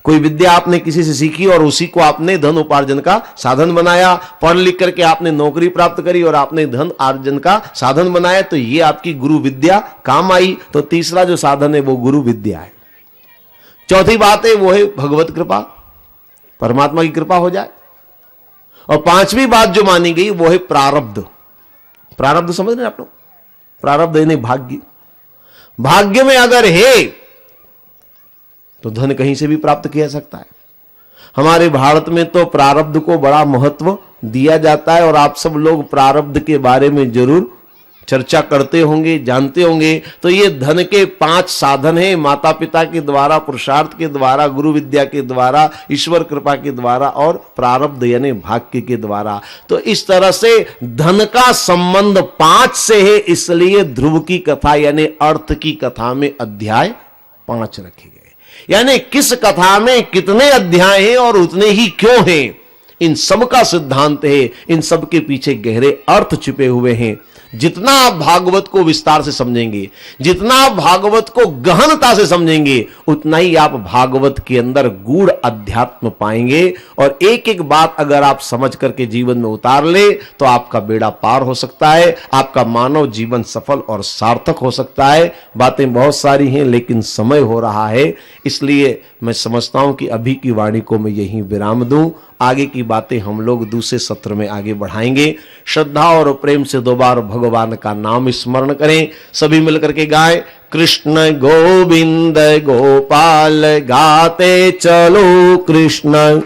S1: कोई विद्या आपने किसी से सीखी और उसी को आपने धन उपार्जन का साधन बनाया। पढ़ लिख करके आपने नौकरी प्राप्त करी और आपने धन अर्जन का साधन बनाया, तो ये आपकी गुरु विद्या काम आई। तो तीसरा जो साधन है वो गुरु विद्या है। चौथी बात है वो है भगवत कृपा, परमात्मा की कृपा हो जाए। और 5वीं बात जो मानी गई वो है प्रारब्ध। प्रारब्ध समझ रहे हैं आप लोग? प्रारब्ध यानी भाग्य। भाग्य में अगर है तो धन कहीं से भी प्राप्त किया जा सकता है। हमारे भारत में तो प्रारब्ध को बड़ा महत्व दिया जाता है, और आप सब लोग प्रारब्ध के बारे में जरूर चर्चा करते होंगे, जानते होंगे। तो ये धन के 5 साधन हैं, माता पिता के द्वारा, पुरुषार्थ के द्वारा, गुरु विद्या के द्वारा, ईश्वर कृपा के द्वारा और प्रारब्ध यानी भाग्य के द्वारा। तो इस तरह से धन का संबंध 5 से है, इसलिए ध्रुव की कथा यानी अर्थ की कथा में अध्याय 5 रखे गए। यानी किस कथा में कितने अध्याय हैं और उतने ही क्यों हैं, इन सब का सिद्धांत है। इन सब के पीछे गहरे अर्थ छिपे हुए हैं। जितना आप भागवत को विस्तार से समझेंगे, जितना आप भागवत को गहनता से समझेंगे, उतना ही आप भागवत के अंदर गूढ़ अध्यात्म पाएंगे। और एक एक बात अगर आप समझ करके जीवन में उतार ले तो आपका बेड़ा पार हो सकता है, आपका मानव जीवन सफल और सार्थक हो सकता है। बातें बहुत सारी हैं, लेकिन समय हो रहा है, इसलिए मैं समझता हूं कि अभी की वाणी को मैं यहीं विराम दूं। आगे की बातें हम लोग दूसरे सत्र में आगे बढ़ाएंगे। श्रद्धा और प्रेम से 2 बार भगवान का नाम स्मरण करें। सभी मिलकर के गाएं, कृष्ण गोविंद गोपाल गाते चलो कृष्ण,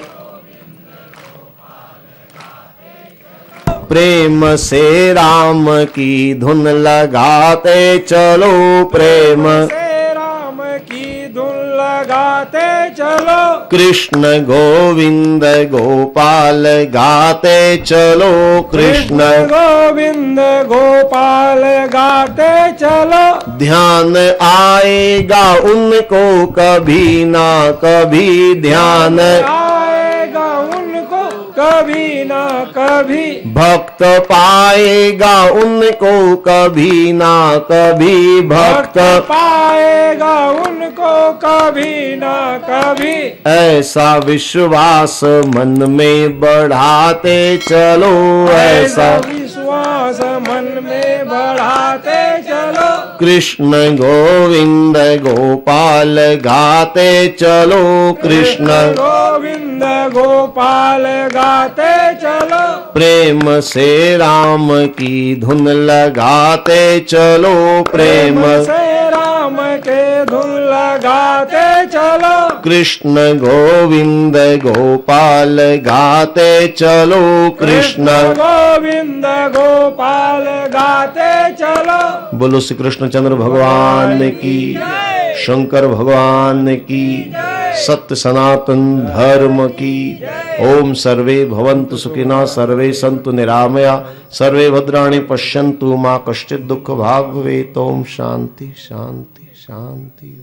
S1: प्रेम से राम की धुन लगाते चलो, प्रेम
S2: से राम की धुन लगा गाते चलो,
S1: कृष्ण गोविंद गोपाल गाते चलो, कृष्ण
S2: गोविंद गोपाल गाते चलो।
S1: ध्यान आएगा उनको कभी ना कभी, ध्यान
S2: आएगा उनको कभी ना कभी,
S1: भक्त पाएगा उनको कभी ना कभी, भक्त
S2: पाएगा उनको कभी ना कभी।
S1: ऐसा विश्वास मन में बढ़ाते चलो, ऐसा
S2: विश्वास मन में बढ़ाते चलो,
S1: कृष्ण गोविंद गोपाल गाते चलो, कृष्ण
S2: गोविंद गोपाल गाते चलो।
S1: प्रेम से राम की धुन लगाते चलो, प्रेम
S2: से राम के धुन लगाते चलो,
S1: कृष्ण गोविंद गोपाल गाते चलो, कृष्ण
S2: गोविंद गोपाल गाते चलो।
S1: बोलो श्री कृष्णचंद्र भगवान की, शंकर भगवान की, सत्य सनातन धर्म की। ओम सर्वे भवन्तु सुखिनः, सर्वे सन्तु निरामया, सर्वे भद्राणि पश्यन्तु मा कश्चित् दुःख भाग् भवेत्। ओम शांति शांति शांति।